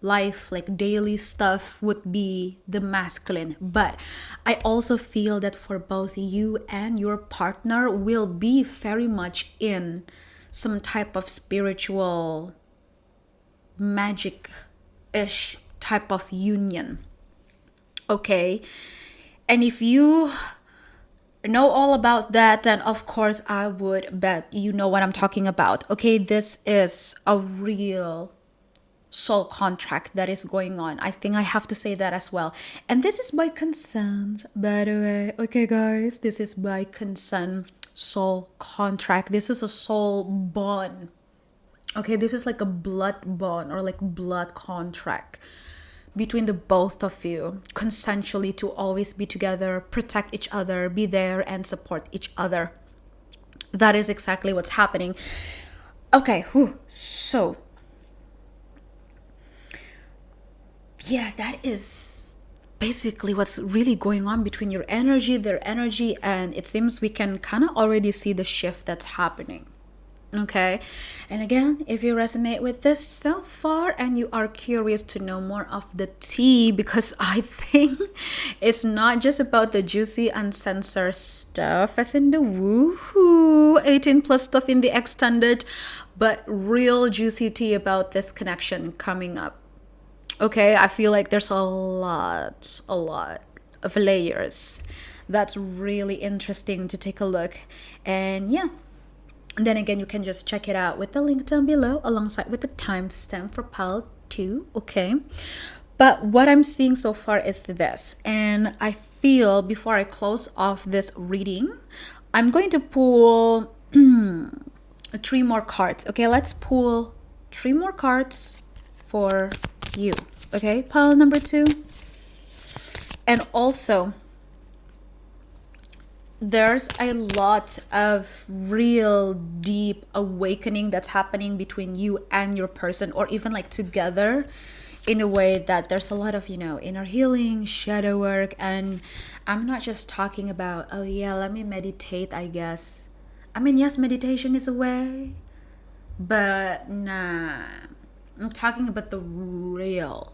life, like daily stuff, would be the masculine. But I also feel that for both you and your partner will be very much in some type of spiritual magic-ish type of union. Okay? And if you know all about that, then of course I would bet you know what I'm talking about. Okay, this is a real soul contract that is going on. I think I have to say that as well. And this is by consent, by the way. Okay, guys, this is by consent soul contract. This is a soul bond. Okay, this is like a blood bond or like blood contract between the both of you, consensually, to always be together, protect each other, be there and support each other. That is exactly what's happening. Okay, so yeah, that is basically what's really going on between your energy, their energy, and it seems we can kind of already see the shift that's happening. Okay, and again, if you resonate with this so far and you are curious to know more of the tea, because I think it's not just about the juicy uncensored stuff as in the woohoo 18 plus stuff in the extended, but real juicy tea about this connection coming up. Okay, I feel like there's a lot of layers that's really interesting to take a look. And yeah, and then again, you can just check it out with the link down below alongside with the timestamp for pile 2, okay? But what I'm seeing so far is this. And I feel before I close off this reading, I'm going to pull 3 more cards. Okay, let's pull 3 more cards for you. Okay, pile number 2. And also, there's a lot of real deep awakening that's happening between you and your person, or even like together, in a way that there's a lot of, inner healing, shadow work. And I'm not just talking about, oh yeah, let me meditate, I guess. I mean, yes, meditation is a way, but nah, I'm talking about the real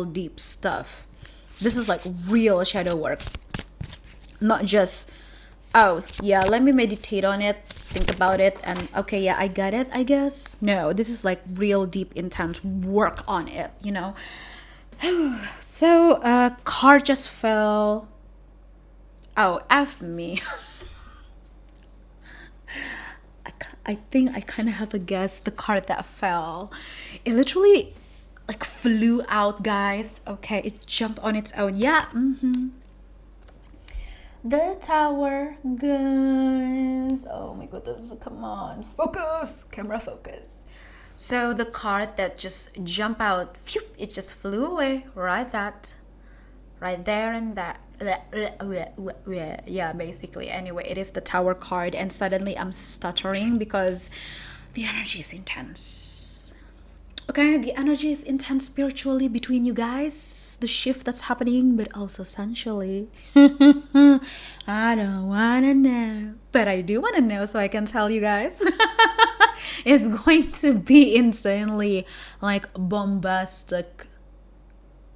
deep stuff. This is like real shadow work. Not just, oh yeah, let me meditate on it, think about it, and okay, yeah, I got it, I guess. No, this is like real deep intense work on it, So card just fell. Oh, F me. I think I kind of have a guess. The card that fell, it literally like flew out, guys. Okay, it jumped on its own. Yeah. The Tower, guys. Oh my goodness, come on, focus, camera focus. So the card that just jumped out, phew, it just flew away. Right there and that. Yeah, basically. Anyway, it is the Tower card, and suddenly I'm stuttering because the energy is intense. Okay, the energy is intense spiritually between you guys, the shift that's happening, but also sensually. I don't wanna know, but I do wanna know, so I can tell you guys. It's going to be insanely like bombastic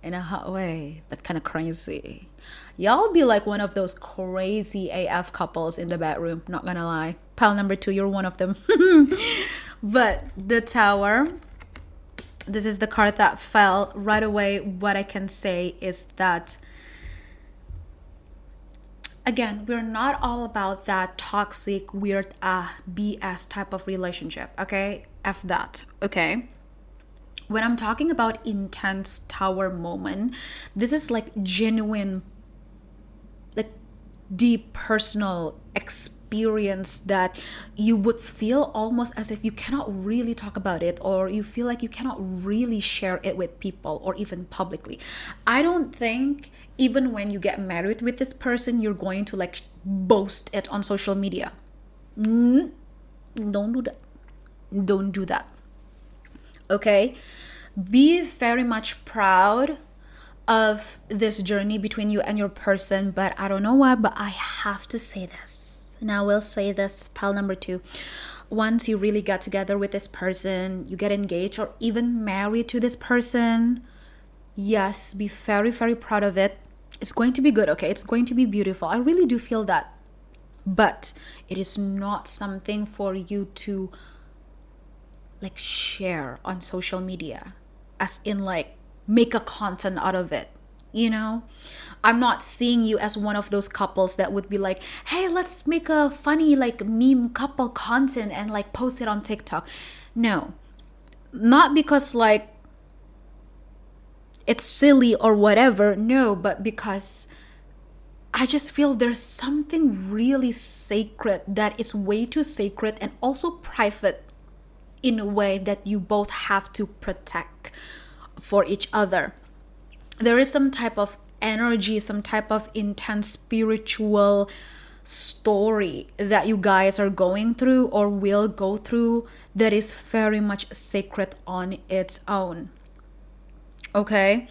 in a hot way, that kind of crazy. Y'all be like one of those crazy AF couples in the bedroom, not gonna lie. Pile number 2, you're one of them. But the Tower, this is the card that fell right away. What I can say is that, again, we're not all about that toxic, weird, BS type of relationship, okay? F that, okay? When I'm talking about intense Tower moment, this is like genuine, like deep personal experience that you would feel almost as if you cannot really talk about it, or you feel like you cannot really share it with people or even publicly. I don't think even when you get married with this person, you're going to like boast it on social media. Don't do that. Don't do that. Okay? Be very much proud of this journey between you and your person, but I don't know why, but I have to say this. And I will say this, pile number 2. Once you really get together with this person, you get engaged or even married to this person, yes, be very, very proud of it. It's going to be good, okay? It's going to be beautiful. I really do feel that. But it is not something for you to like share on social media, as in like make a content out of it, you know? I'm not seeing you as one of those couples that would be like, hey, let's make a funny like meme couple content and like post it on TikTok. No, not because like it's silly or whatever, no, but because I just feel there's something really sacred that is way too sacred and also private in a way that you both have to protect for each other. There is some type of energy, some type of intense spiritual story that you guys are going through or will go through that is very much sacred on its own. Okay?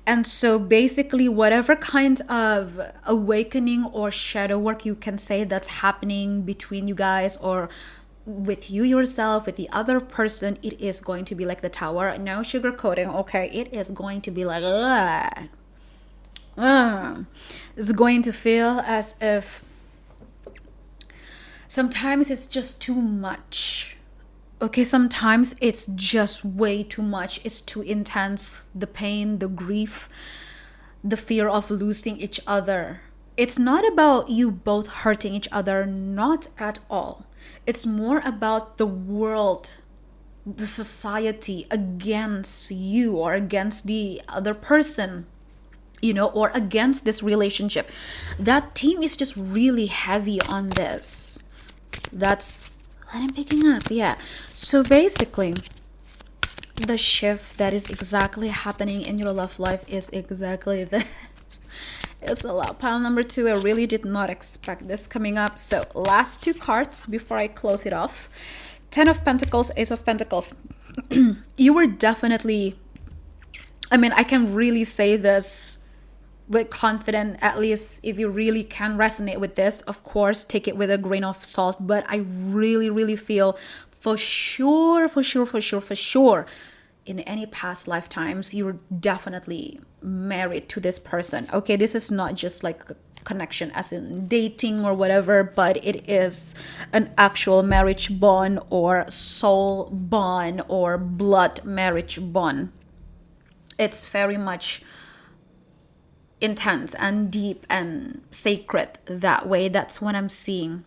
And so basically, whatever kind of awakening or shadow work you can say that's happening between you guys or with you yourself, with the other person, it is going to be like the Tower. No sugarcoating, okay? It is going to be like, it's going to feel as if sometimes it's just too much. Okay, sometimes it's just way too much. It's too intense. The pain, the grief, the fear of losing each other. It's not about you both hurting each other, not at all. It's more about the world, the society against you or against the other person, you know, or against this relationship. That theme is just really heavy on this. That's what I'm picking up, yeah. So basically, the shift that is exactly happening in your love life is exactly this. It's a lot. Pile number 2, I really did not expect this coming up. So last 2 cards before I close it off. 10 of Pentacles, Ace of Pentacles. You were definitely, I mean, I can really say this with confidence, at least if you really can resonate with this. Of course, take it with a grain of salt, but I really, really feel for sure, in any past lifetimes, you're definitely married to this person. Okay, this is not just like a connection as in dating or whatever, but it is an actual marriage bond or soul bond or blood marriage bond. It's very much intense and deep and sacred that way. That's what I'm seeing.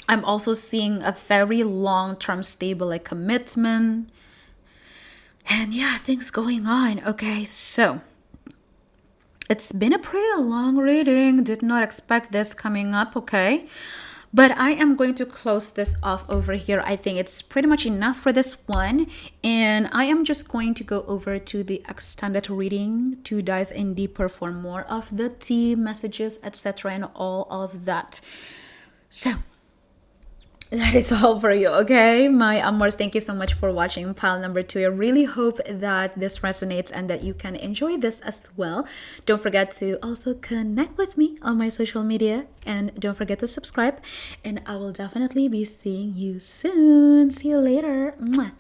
I'm also seeing a very long-term stable like commitment. And yeah, things going on. Okay, so it's been a pretty long reading. Did not expect this coming up, okay? But I am going to close this off over here. I think it's pretty much enough for this one. And I am just going to go over to the extended reading to dive in deeper for more of the tea, messages, etc. and all of that. So that is all for you, okay? My amors, thank you so much for watching pile number 2. I really hope that this resonates and that you can enjoy this as well. Don't forget to also connect with me on my social media, and don't forget to subscribe, and I will definitely be seeing you soon. See you later. Mwah.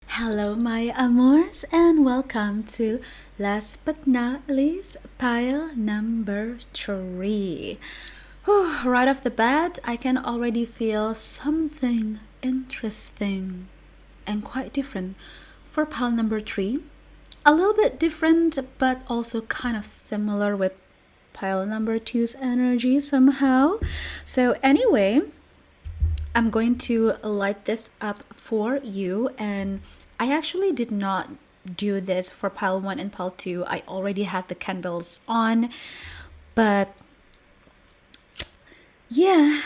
Hello, my amors, and welcome to last but not least pile number 3. Right off the bat, I can already feel something interesting and quite different for pile number 3. A little bit different, but also kind of similar with pile number 2's energy somehow. So anyway, I'm going to light this up for you, and I actually did not do this for pile 1 and pile 2. I already had the candles on, but yeah,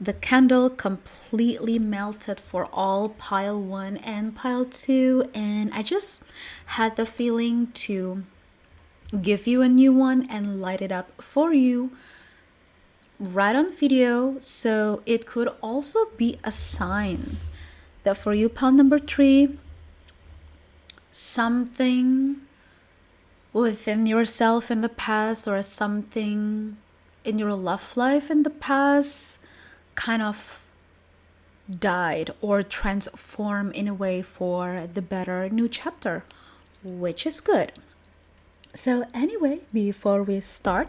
the candle completely melted for all pile 1 and pile 2, and I just had the feeling to give you a new one and light it up for you right on video, so it could also be a sign that for you, pile number 3, something within yourself in the past or something in your love life in the past kind of died or transformed in a way for the better new chapter, which is good. So anyway, before we start,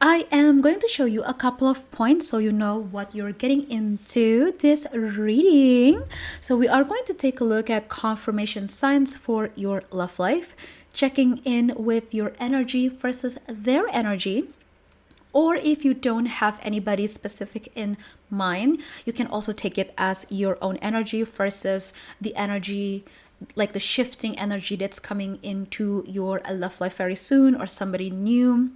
I am going to show you a couple of points so you know what you're getting into this reading. So we are going to take a look at confirmation signs for your love life, checking in with your energy versus their energy. Or if you don't have anybody specific in mind, you can also take it as your own energy versus the energy, like the shifting energy that's coming into your love life very soon, or somebody new.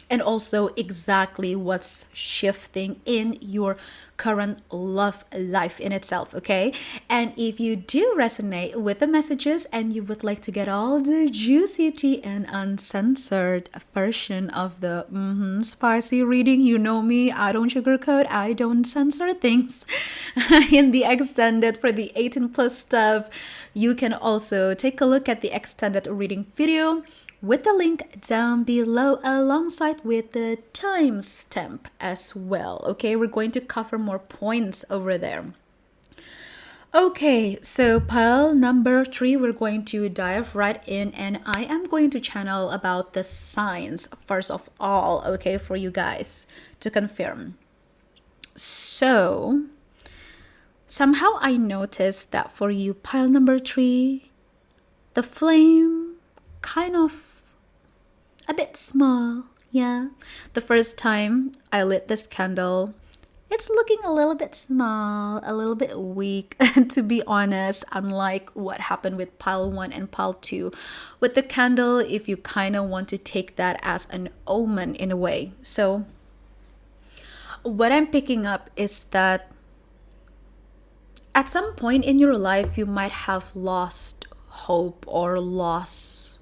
And also exactly what's shifting in your current love life in itself, okay? And if you do resonate with the messages and you would like to get all the juicy tea and uncensored version of the spicy reading, you know me, I don't sugarcoat, I don't censor things. In the extended for the 18 plus stuff, you can also take a look at the extended reading video with the link down below alongside with the timestamp as well. Okay, we're going to cover more points over there. Okay, so pile number 3, we're going to dive right in, and I am going to channel about the signs first of all, okay, for you guys to confirm. So somehow I noticed that for you, pile number 3, the flame kind of a bit small. Yeah, the first time I lit this candle, it's looking a little bit small, a little bit weak, to be honest, unlike what happened with pile 1 and pile 2. With the candle, if you kind of want to take that as an omen in a way. So what I'm picking up is that at some point in your life, you might have lost hope or lost,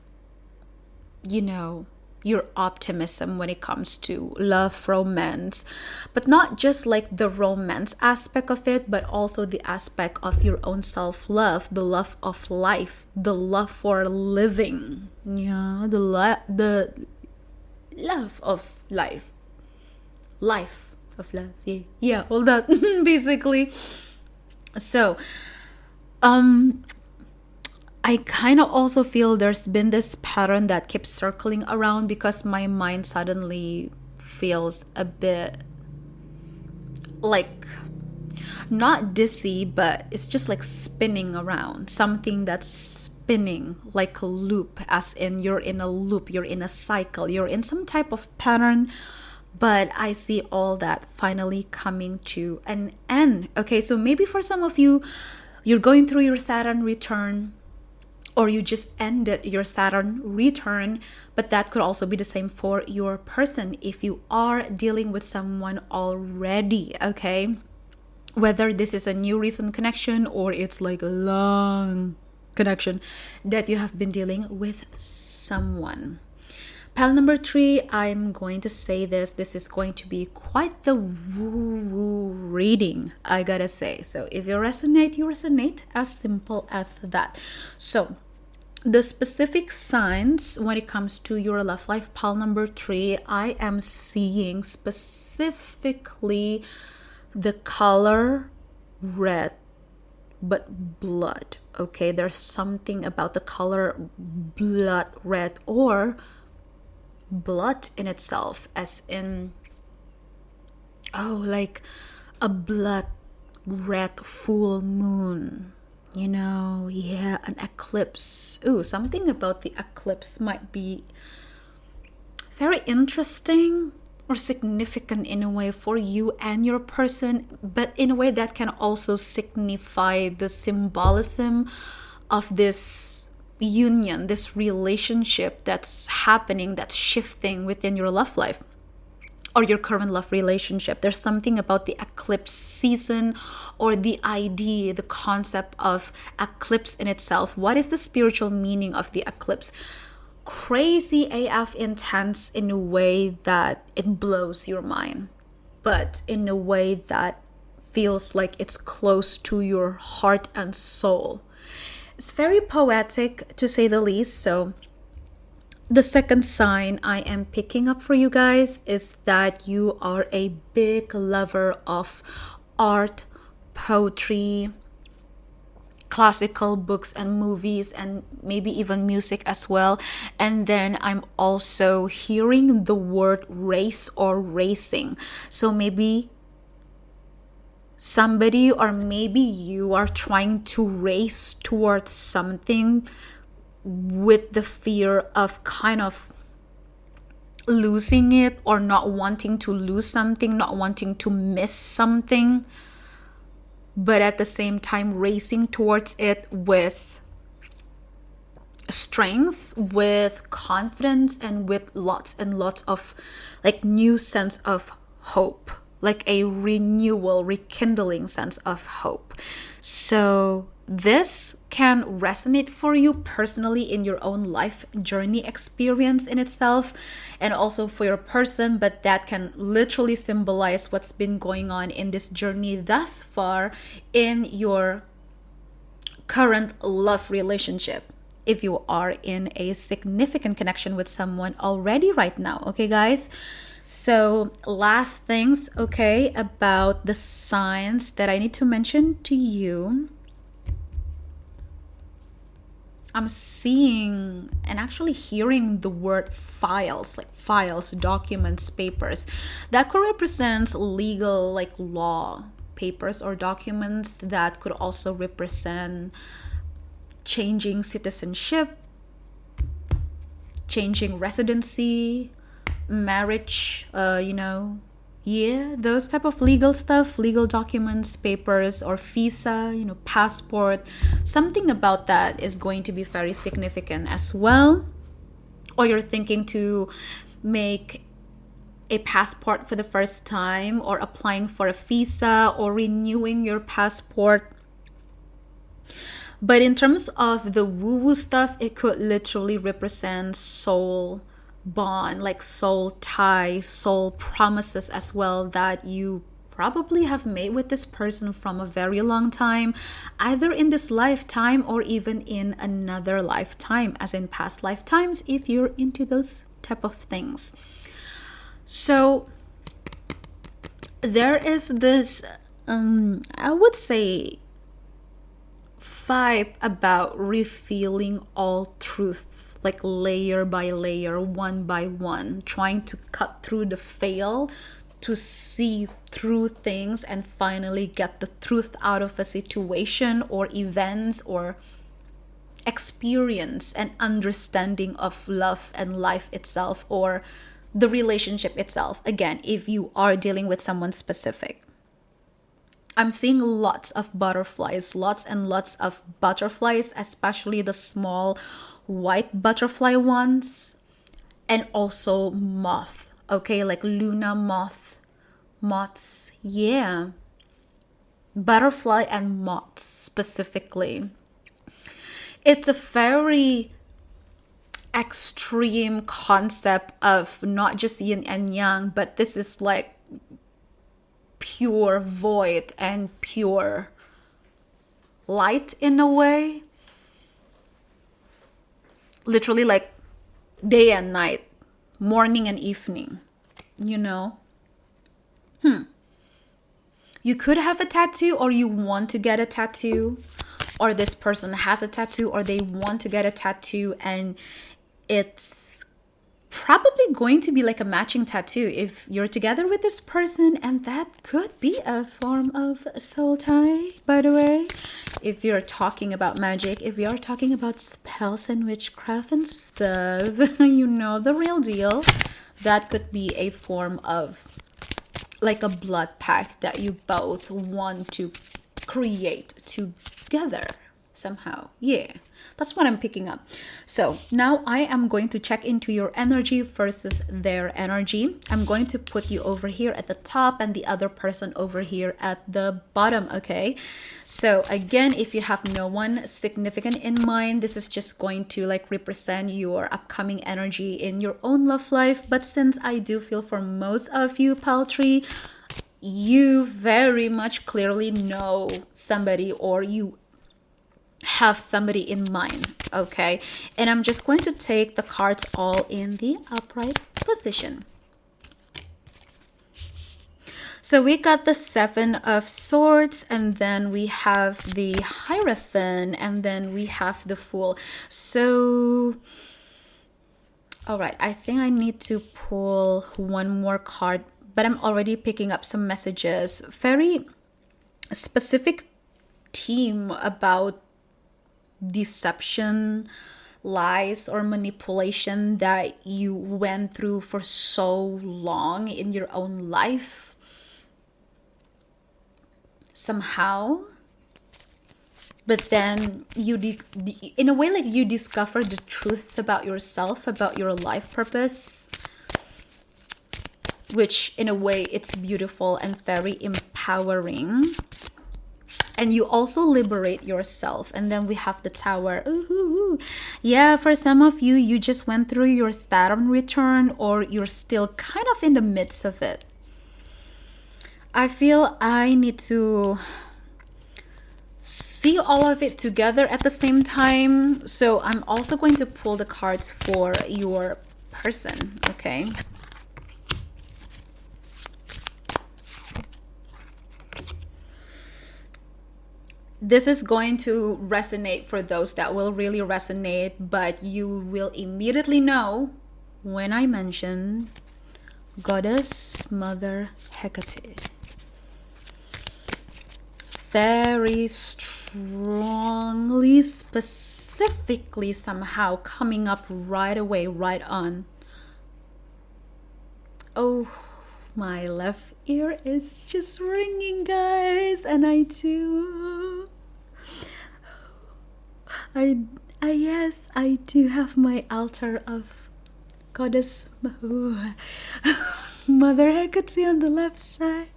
your optimism when it comes to love, romance, but not just like the romance aspect of it, but also the aspect of your own self-love, the love of life, the love for living, the love of life of love, all that basically. So I kind of also feel there's been this pattern that keeps circling around because my mind suddenly feels a bit like, not dizzy, but it's just like spinning around. Something that's spinning like a loop, as in you're in a loop, you're in a cycle, you're in some type of pattern. But I see all that finally coming to an end. Okay, so maybe for some of you, you're going through your Saturn return, or you just ended your Saturn return, but that could also be the same for your person if you are dealing with someone already, okay? Whether this is a new recent connection or it's like a long connection that you have been dealing with someone. Pile number 3, I'm going to say this is going to be quite the woo-woo reading, I gotta say. So if you resonate, as simple as that. So the specific signs when it comes to your love life, pile number 3, I am seeing specifically the color red, but blood, okay? There's something about the color blood red, or blood in itself, as in, like a blood red full moon, yeah, an eclipse. Something about the eclipse might be very interesting or significant in a way for you and your person, but in a way that can also signify the symbolism of this union, this relationship that's happening, that's shifting within your love life or your current love relationship. There's something about the eclipse season, or the idea, the concept of eclipse in itself. What is the spiritual meaning of the eclipse? Crazy AF intense in a way that it blows your mind, but in a way that feels like it's close to your heart and soul. It's very poetic, to say the least. So the second sign I am picking up for you guys is that you are a big lover of art, poetry, classical books and movies, and maybe even music as well. And then I'm also hearing the word race or racing. So maybe somebody, or maybe you, are trying to race towards something with the fear of kind of losing it, or not wanting to lose something, not wanting to miss something, but at the same time racing towards it with strength, with confidence, and with lots and lots of like new sense of hope, like a renewal, rekindling sense of hope. So this can resonate for you personally in your own life journey experience in itself, and also for your person, but that can literally symbolize what's been going on in this journey thus far in your current love relationship, if you are in a significant connection with someone already right now. Okay, guys? So last things, okay, about the signs that I need to mention to you. I'm seeing and actually hearing the word files, like files, documents, papers. That could represent legal, like law papers or documents. That could also represent changing citizenship, changing residency, marriage, those type of legal stuff, legal documents, papers, or visa, passport. Something about that is going to be very significant as well. Or you're thinking to make a passport for the first time, or applying for a visa, or renewing your passport. But in terms of the woo-woo stuff, it could literally represent soul bond, like soul tie, soul promises as well, that you probably have made with this person from a very long time, either in this lifetime or even in another lifetime, as in past lifetimes, if you're into those type of things. So there is this I would say vibe about revealing all truth, like layer by layer, one by one, trying to cut through the veil to see through things and finally get the truth out of a situation or events or experience and understanding of love and life itself, or the relationship itself, again, if you are dealing with someone specific. I'm seeing lots of butterflies, lots and lots of butterflies, especially the small white butterfly ones, and also moth. Okay, like Luna moths. Yeah, butterfly and moths specifically. It's a very extreme concept of not just yin and yang, but this is like pure void and pure light in a way. Literally like day and night, morning and evening, you know? You could have a tattoo, or you want to get a tattoo, or this person has a tattoo, or they want to get a tattoo, and it's probably going to be like a matching tattoo if you're together with this person, and that could be a form of soul tie, by the way. If you're talking about magic, if you're talking about spells and witchcraft and stuff, you know, the real deal, that could be a form of like a blood pact that you both want to create together somehow. Yeah, that's what I'm picking up. So now I am going to check into your energy versus their energy. I'm going to put you over here at the top and the other person over here at the bottom. Okay, so again, if you have no one significant in mind, this is just going to like represent your upcoming energy in your own love life. But since I do feel for most of you, Paltry, you very much clearly know somebody, or you have somebody in mind. Okay, and I'm just going to take the cards all in the upright position. So we got the Seven of Swords, and then we have the Hierophant, and then we have the Fool. So all right, I think I need to pull one more card, but I'm already picking up some messages, very specific theme about deception, lies, or manipulation that you went through for so long in your own life. Somehow, but then you in a way, like, you discover the truth about yourself, about your life purpose, which in a way it's beautiful and very empowering. And you also liberate yourself. And then we have the Tower. Ooh. Yeah, for some of you, you just went through your Saturn return, or you're still kind of in the midst of it. I feel I need to see all of it together at the same time. So I'm also going to pull the cards for your person, okay? This is going to resonate for those that will really resonate, but you will immediately know when I mention Goddess Mother Hecate. Very strongly, specifically, somehow coming up right away, right on. Oh, my left ear is just ringing, guys, and I do. Yes, I do have my altar of Goddess Mother Hecate on the left side.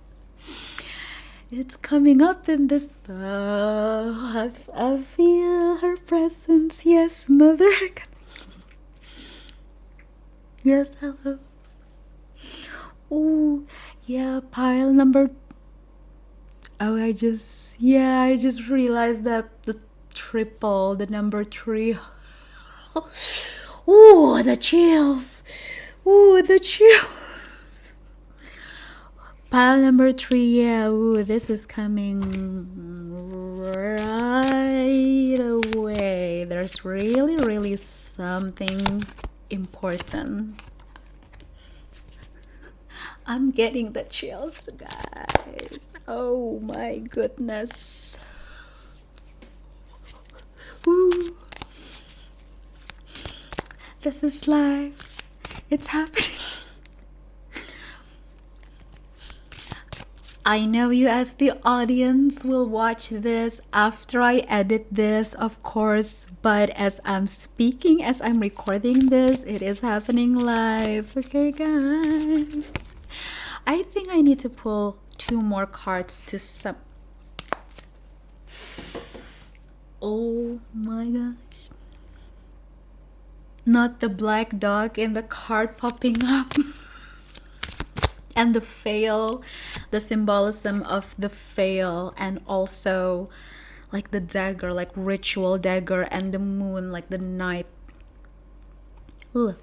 It's coming up in this. I feel her presence. Yes, Mother Hecate. Yes, hello. Oh, yeah, pile number. Oh, I just realized that the number 3. Ooh, the chills. Pile number 3, yeah. Ooh, this is coming right away. There's really, really something important. I'm getting the chills, guys. Oh my goodness. Ooh. This is life. It's happening. I know you as the audience will watch this after I edit this, of course, but as I'm speaking, as I'm recording this, it is happening live. Okay, guys. I think I need to pull 2 more cards to some. Oh my gosh. Not the black dog in the card popping up. And the fail, the symbolism of the fail, and also like the dagger, like ritual dagger, and the moon, like the night. Ooh.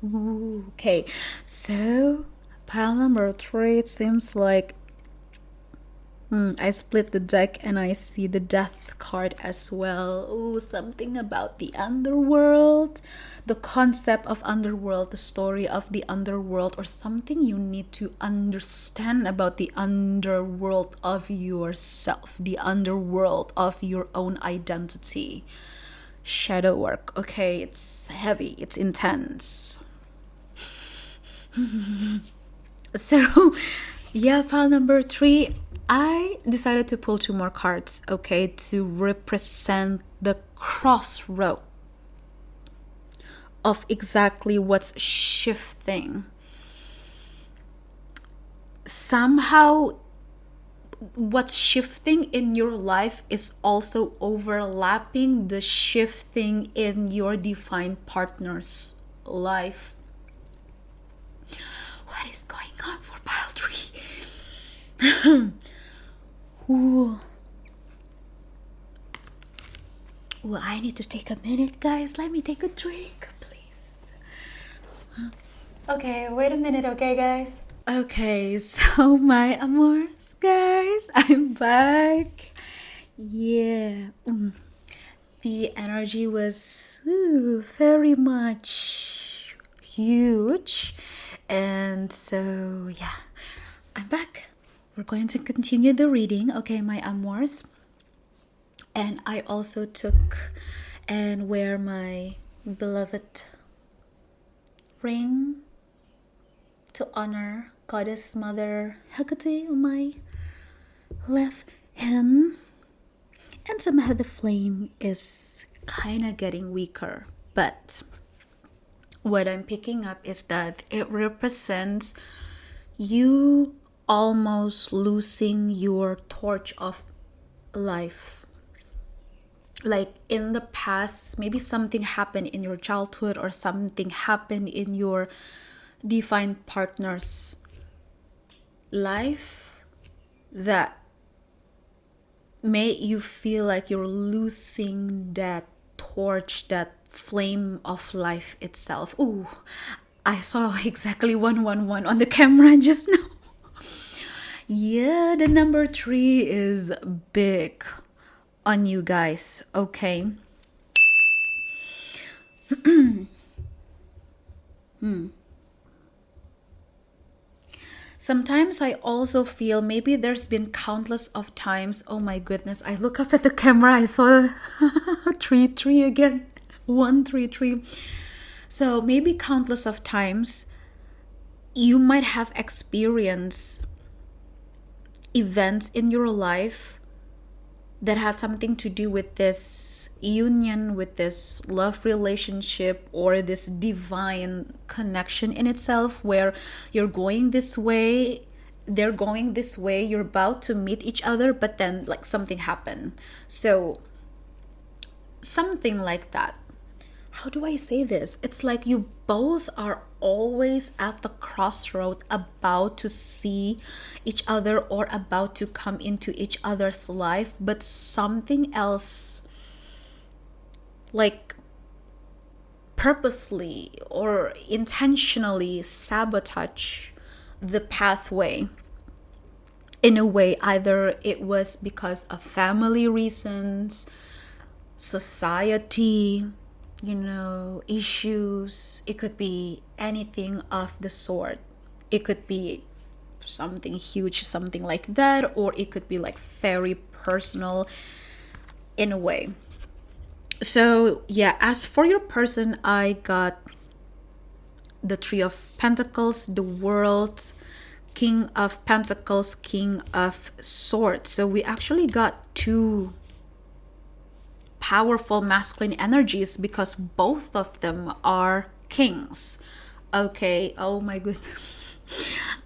Ooh. Okay, so pile number 3, it seems like I split the deck and I see the death card as well. Ooh, something about the underworld, the concept of underworld, the story of the underworld, or something you need to understand about the underworld of yourself, the underworld of your own identity. Shadow work. Okay, it's heavy, it's intense. So yeah, pile number 3, I decided to pull 2 more cards, okay, to represent the crossroad of exactly what's shifting. Somehow, what's shifting in your life is also overlapping the shifting in your defined partner's life. What is going on for pile 3? Ooh. Ooh, I need to take a minute, guys. Let me take a drink, please. Okay, wait a minute, okay, guys? Okay, so my amors, guys, I'm back. Yeah. The energy was very much huge. And so, yeah, I'm back. We're going to continue the reading, okay, my amours. And I also took and wear my beloved ring to honor Goddess Mother Hecate on my left hand. And somehow the flame is kind of getting weaker. But what I'm picking up is that it represents you almost losing your torch of life. Like in the past, maybe something happened in your childhood or something happened in your defined partner's life that made you feel like you're losing that torch, that flame of life itself. Ooh, I saw exactly 111 on the camera just now. Yeah, the number 3 is big on you guys, okay? Sometimes I also feel maybe there's been countless of times, oh my goodness, I look up at the camera, I saw 3 again, 133. So maybe countless of times you might have experienced events in your life that had something to do with this union, with this love relationship, or this divine connection in itself, where you're going this way, they're going this way, you're about to meet each other, but then like something happened. So something like that. How do I say this? It's like you both are always at the crossroad, about to see each other or about to come into each other's life, but something else like purposely or intentionally sabotage the pathway. In a way, either it was because of family reasons, society, issues. It could be anything of the sort. It could be something huge, something like that, or it could be like very personal in a way. So yeah, as for your person, I got the 3 of Pentacles, the World, King of Pentacles, King of Swords. So we actually got two powerful masculine energies because both of them are kings. Okay, oh my goodness.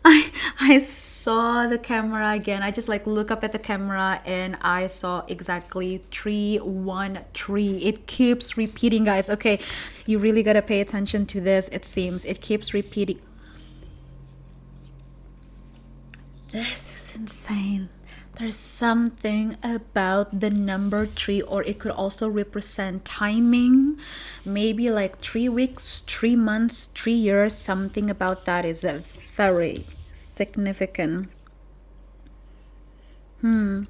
I saw the camera again. I just like look up at the camera and I saw exactly 313. It keeps repeating, guys. Okay, you really gotta pay attention to this. It seems it keeps repeating. This is insane. There's something about the number 3, or it could also represent timing. Maybe like 3 weeks, 3 months, 3 years. Something about that is very significant. And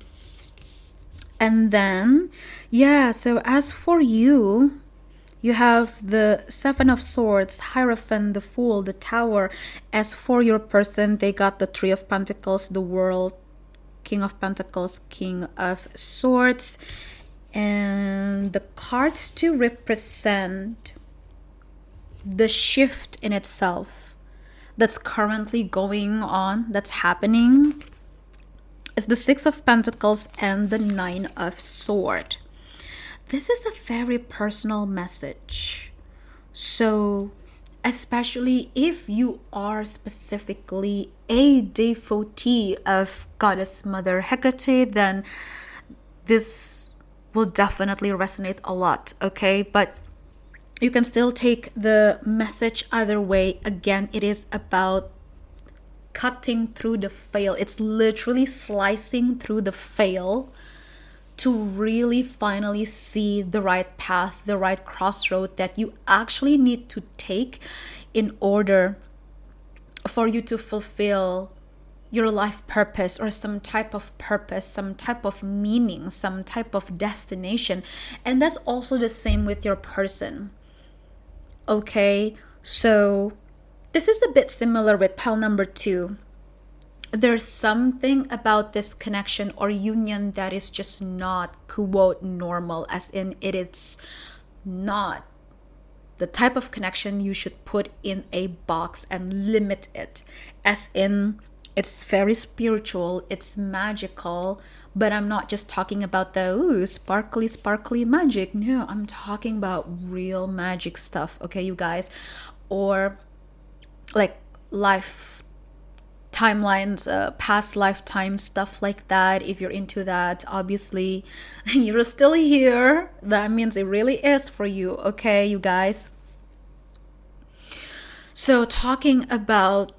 then, yeah, so as for you, you have the Seven of Swords, Hierophant, the Fool, the Tower. As for your person, they got the Three of Pentacles, the World, King of Pentacles, King of Swords. And the cards to represent the shift in itself that's currently going on, that's happening, is the Six of Pentacles and the Nine of Swords. This is a very personal message. So, especially if you are specifically a devotee of Goddess Mother Hecate, then this will definitely resonate a lot, okay? But you can still take the message either way. Again, it is about cutting through the veil. It's literally slicing through the veil to really finally see the right path, the right crossroad that you actually need to take in order for you to fulfill your life purpose, or some type of purpose, some type of meaning, some type of destination. And that's also the same with your person. Okay, so this is a bit similar with pile number 2. There's something about this connection or union that is just not, quote, normal, as in it is not the type of connection you should put in a box and limit it, as in it's very spiritual, it's magical. But I'm not just talking about the sparkly magic. No, I'm talking about real magic stuff, okay, you guys? Or like life timelines, past lifetime stuff like that. If you're into that, obviously you're still here. That means it really is for you, okay, you guys? So talking about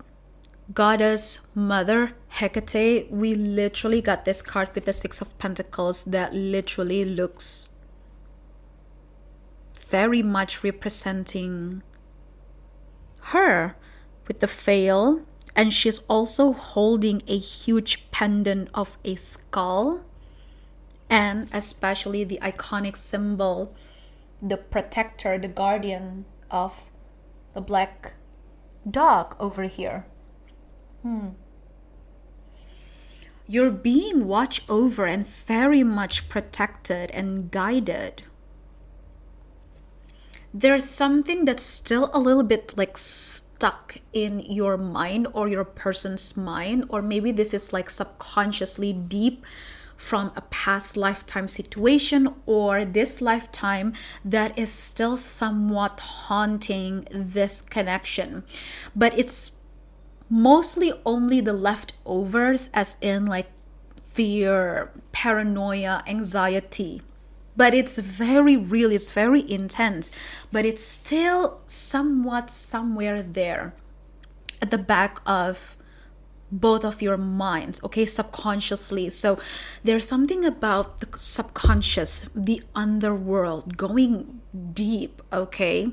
Goddess Mother Hecate, we literally got this card with the Six of Pentacles that literally looks very much representing her with the veil. And she's also holding a huge pendant of a skull, and especially the iconic symbol, the protector, the guardian of the black dog over here. You're being watched over and very much protected and guided. There's something that's still a little bit like stuck in your mind or your person's mind, or maybe this is like subconsciously deep from a past lifetime situation or this lifetime that is still somewhat haunting this connection. But it's mostly only the leftovers, as in like fear, paranoia, anxiety. But it's very real, it's very intense, but it's still somewhat somewhere there at the back of both of your minds, okay, subconsciously. So there's something about the subconscious, the underworld, going deep, okay?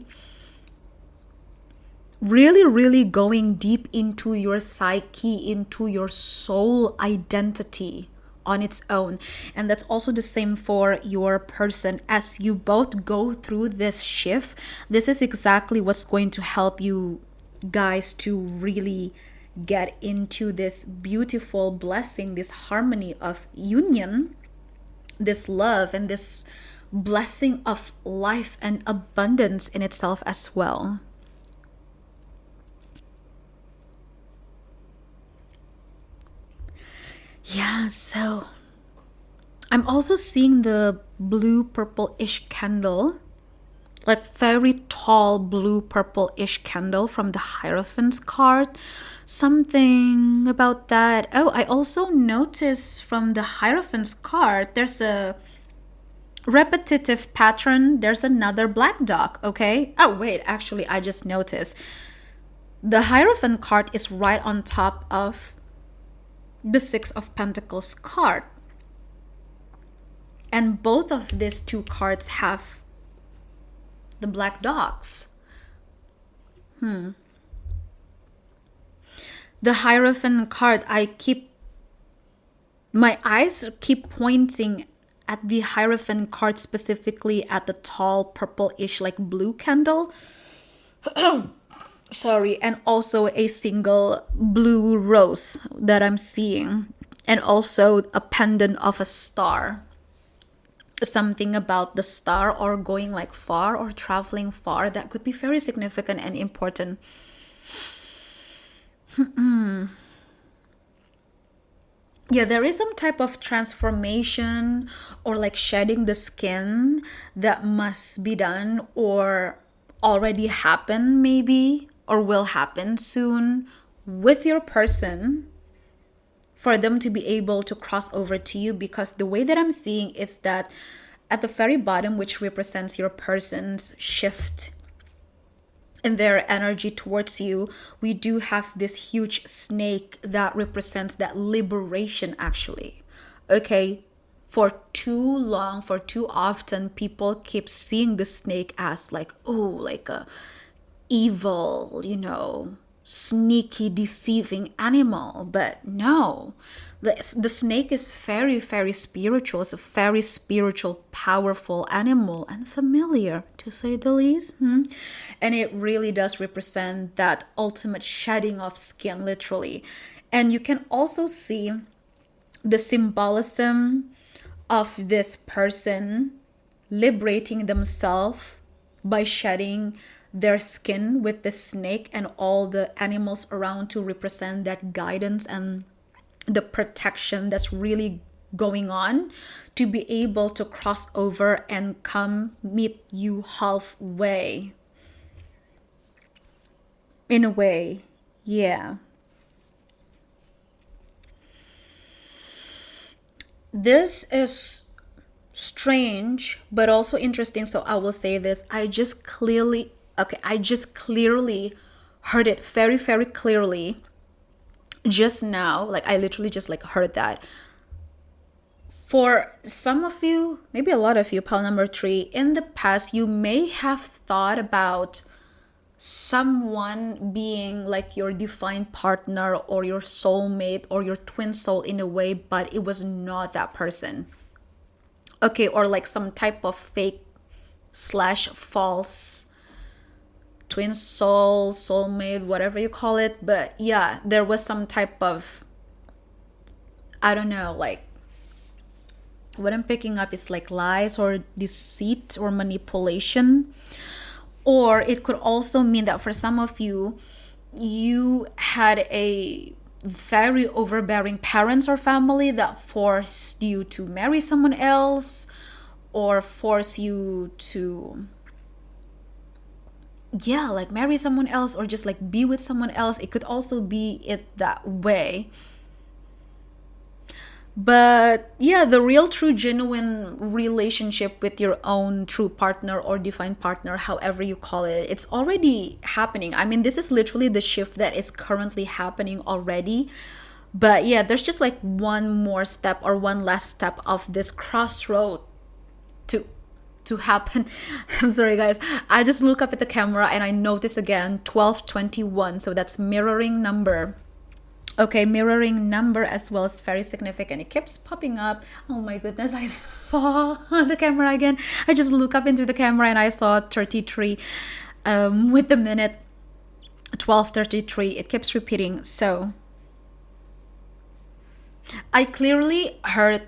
Really going deep into your psyche, into your soul identity on its own. And that's also the same for your person. As you both go through this shift, this is exactly what's going to help you guys to really get into this beautiful blessing, this harmony of union, this love, and this blessing of life and abundance in itself as well. Yeah, so I'm also seeing the blue purple-ish candle, like very tall blue purple-ish candle from the Hierophant's card. Something about that. Oh, I also noticed from the Hierophant's card, there's a repetitive pattern. There's another black dog, okay? Oh, wait, actually, I just noticed. The Hierophant card is right on top of the Six of Pentacles card. And both of these two cards have the black dogs. The Hierophant card, my eyes keep pointing at the Hierophant card, specifically at the tall purple-ish like blue candle. Sorry, and also a single blue rose that I'm seeing, and also a pendant of a star. Something about the star or going like far or traveling far that could be very significant and important. Yeah, there is some type of transformation or like shedding the skin that must be done or already happened, maybe, or will happen soon with your person for them to be able to cross over to you. Because the way that I'm seeing is that at the very bottom, which represents your person's shift in their energy towards you, we do have this huge snake that represents that liberation, actually. Okay, for too long, for too often, people keep seeing the snake as like, oh, like a evil, sneaky, deceiving animal. But no, the snake is very, very spiritual. It's a very spiritual, powerful animal and familiar, to say the least. And it really does represent that ultimate shedding of skin, literally. And you can also see the symbolism of this person liberating themselves by shedding their skin with the snake and all the animals around to represent that guidance and the protection that's really going on, to be able to cross over and come meet you halfway. In a way, yeah. This is strange, but also interesting. So I will say this. I just clearly heard it very, very clearly just now. Like, I literally just like heard that. For some of you, maybe a lot of you, pile number 3, in the past, you may have thought about someone being like your divine partner or your soulmate or your twin soul in a way, but it was not that person. Okay, or like some type of fake / false twin soul, soulmate, whatever you call it. But yeah, there was some type of, I don't know, like what I'm picking up is like lies or deceit or manipulation. Or it could also mean that for some of you, you had a very overbearing parents or family that forced you to marry someone else or force you to like marry someone else or just like be with someone else. It could also be it that way. But yeah, the real, true, genuine relationship with your own true partner or divine partner, however you call it, it's already happening. I mean, this is literally the shift that is currently happening already. But yeah, there's just like one more step or one last step of this crossroad to happen. I'm sorry, guys. I just look up at the camera and I notice again 1221. So that's mirroring number. Okay, mirroring number as well is very significant. It keeps popping up. Oh my goodness, I saw the camera again. I just look up into the camera and I saw 33 with the minute 1233. It keeps repeating. So I clearly heard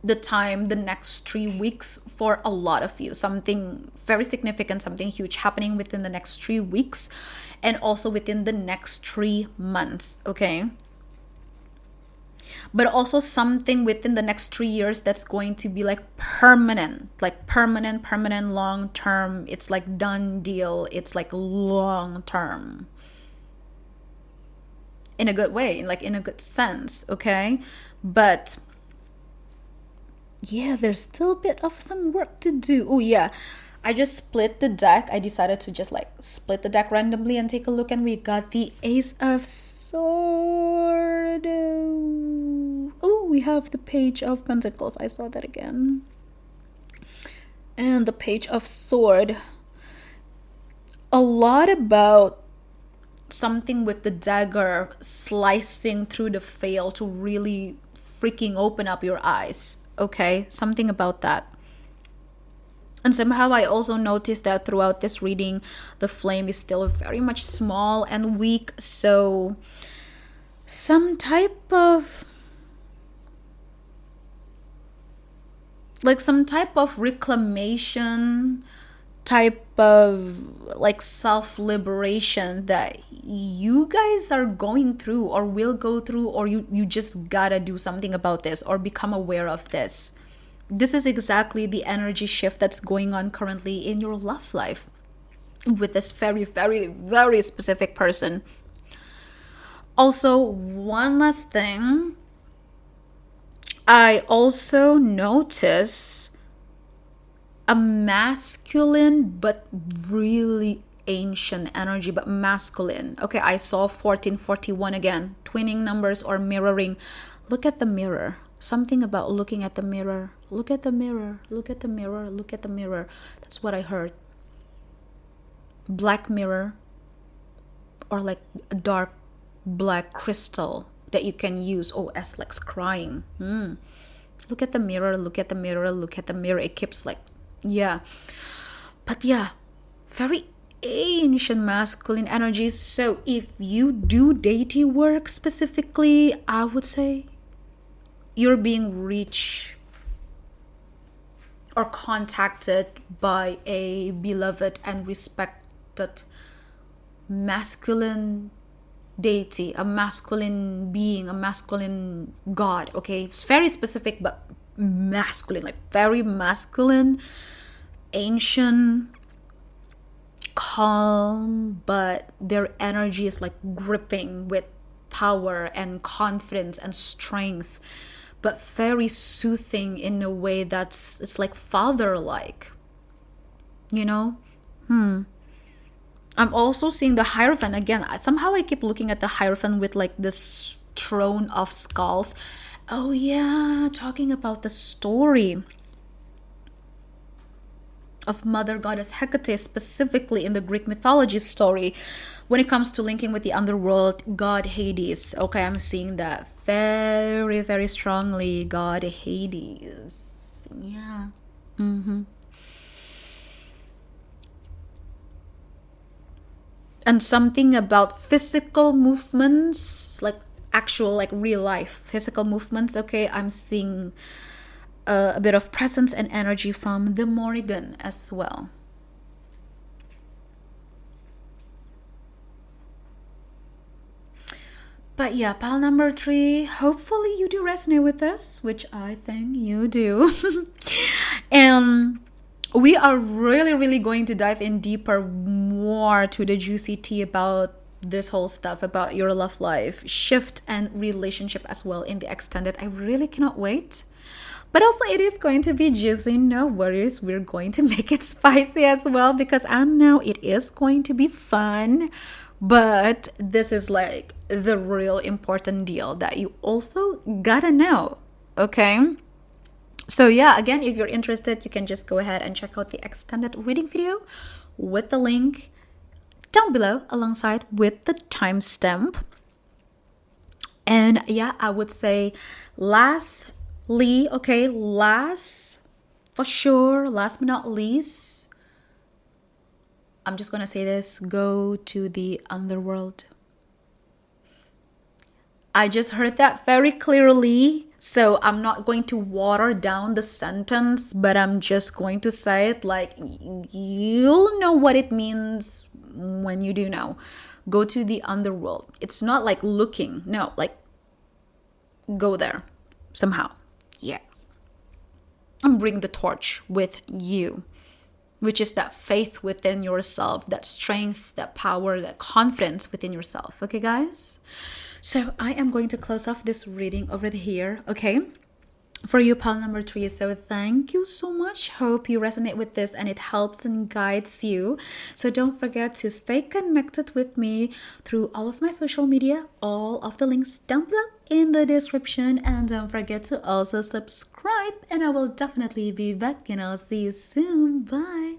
the time, the next 3 weeks for a lot of you. Something very significant, something huge happening within the next 3 weeks and also within the next 3 months, okay? but also something within the next 3 years that's going to be like permanent, long term. It's like done deal. It's like long term in a good way, like in a good sense, okay? But yeah, there's still a bit of some work to do. Oh yeah, I just split the deck. I decided to just like split the deck randomly and take a look, and we got the Ace of Sword. Oh, we have the Page of Pentacles. I saw that again. And the Page of Sword. A lot about something with the dagger slicing through the veil to really freaking open up your eyes. Okay, something about that. And somehow I also noticed that throughout this reading, the flame is still very much small and weak. So some type of reclamation, type of like self-liberation that you guys are going through or will go through, or you just gotta do something about this or become aware of this. This is exactly the energy shift that's going on currently in your love life with this very, very, very specific person. Also, one last thing, I also notice a masculine but really ancient energy, but masculine. Okay, I saw 1441 again, twinning numbers or mirroring. Look at the mirror. Something about looking at the mirror. Look at the mirror. Look at the mirror. Look at the mirror. That's what I heard. Black mirror, or like a dark black crystal that you can use. Oh, as like scrying. Look at the mirror. Look at the mirror. Look at the mirror. It keeps like, yeah. But yeah, very ancient masculine energies. So if you do deity work specifically, I would say you're being reached or contacted by a beloved and respected masculine deity, a masculine being, a masculine god. Okay, it's very specific, but masculine, like very masculine, ancient, calm, but their energy is like gripping with power and confidence and strength, but very soothing in a way that's, it's like father-like, you know? I'm also seeing the Hierophant again. Somehow I keep looking at the Hierophant with like this throne of skulls. Oh yeah, talking about the story of Mother Goddess Hecate, specifically in the Greek mythology story, when it comes to linking with the underworld, God Hades. Okay, I'm seeing that very, very strongly. God Hades. Yeah. And something about physical movements, like actual, like real life physical movements. Okay, I'm seeing a bit of presence and energy from the Morrigan as well. But yeah, pile number 3, hopefully you do resonate with this, which I think you do. And we are really, really going to dive in deeper, more to the juicy tea about this whole stuff, about your love life shift and relationship as well in the extended. I really cannot wait. But also it is going to be juicy, no worries. We're going to make it spicy as well, because I know it is going to be fun. But this is like the real important deal that you also gotta know, okay? So yeah, again, if you're interested, you can just go ahead and check out the extended reading video with the link down below alongside with the timestamp. And yeah, I would say lastly, okay, last but not least, I'm just gonna say this, go to the underworld. I just heard that very clearly, so I'm not going to water down the sentence, but I'm just going to say it like you'll know what it means when you do know. Go to the underworld. It's not like looking, no, like go there somehow. Yeah. And bring the torch with you, which is that faith within yourself, that strength, that power, that confidence within yourself. Okay, guys? So I am going to close off this reading over here, okay? For you, pile number 3. So thank you so much. Hope you resonate with this and it helps and guides you. So don't forget to stay connected with me through all of my social media. All of the links down below in the description. And don't forget to also subscribe. And I will definitely be back and I'll see you soon. Bye.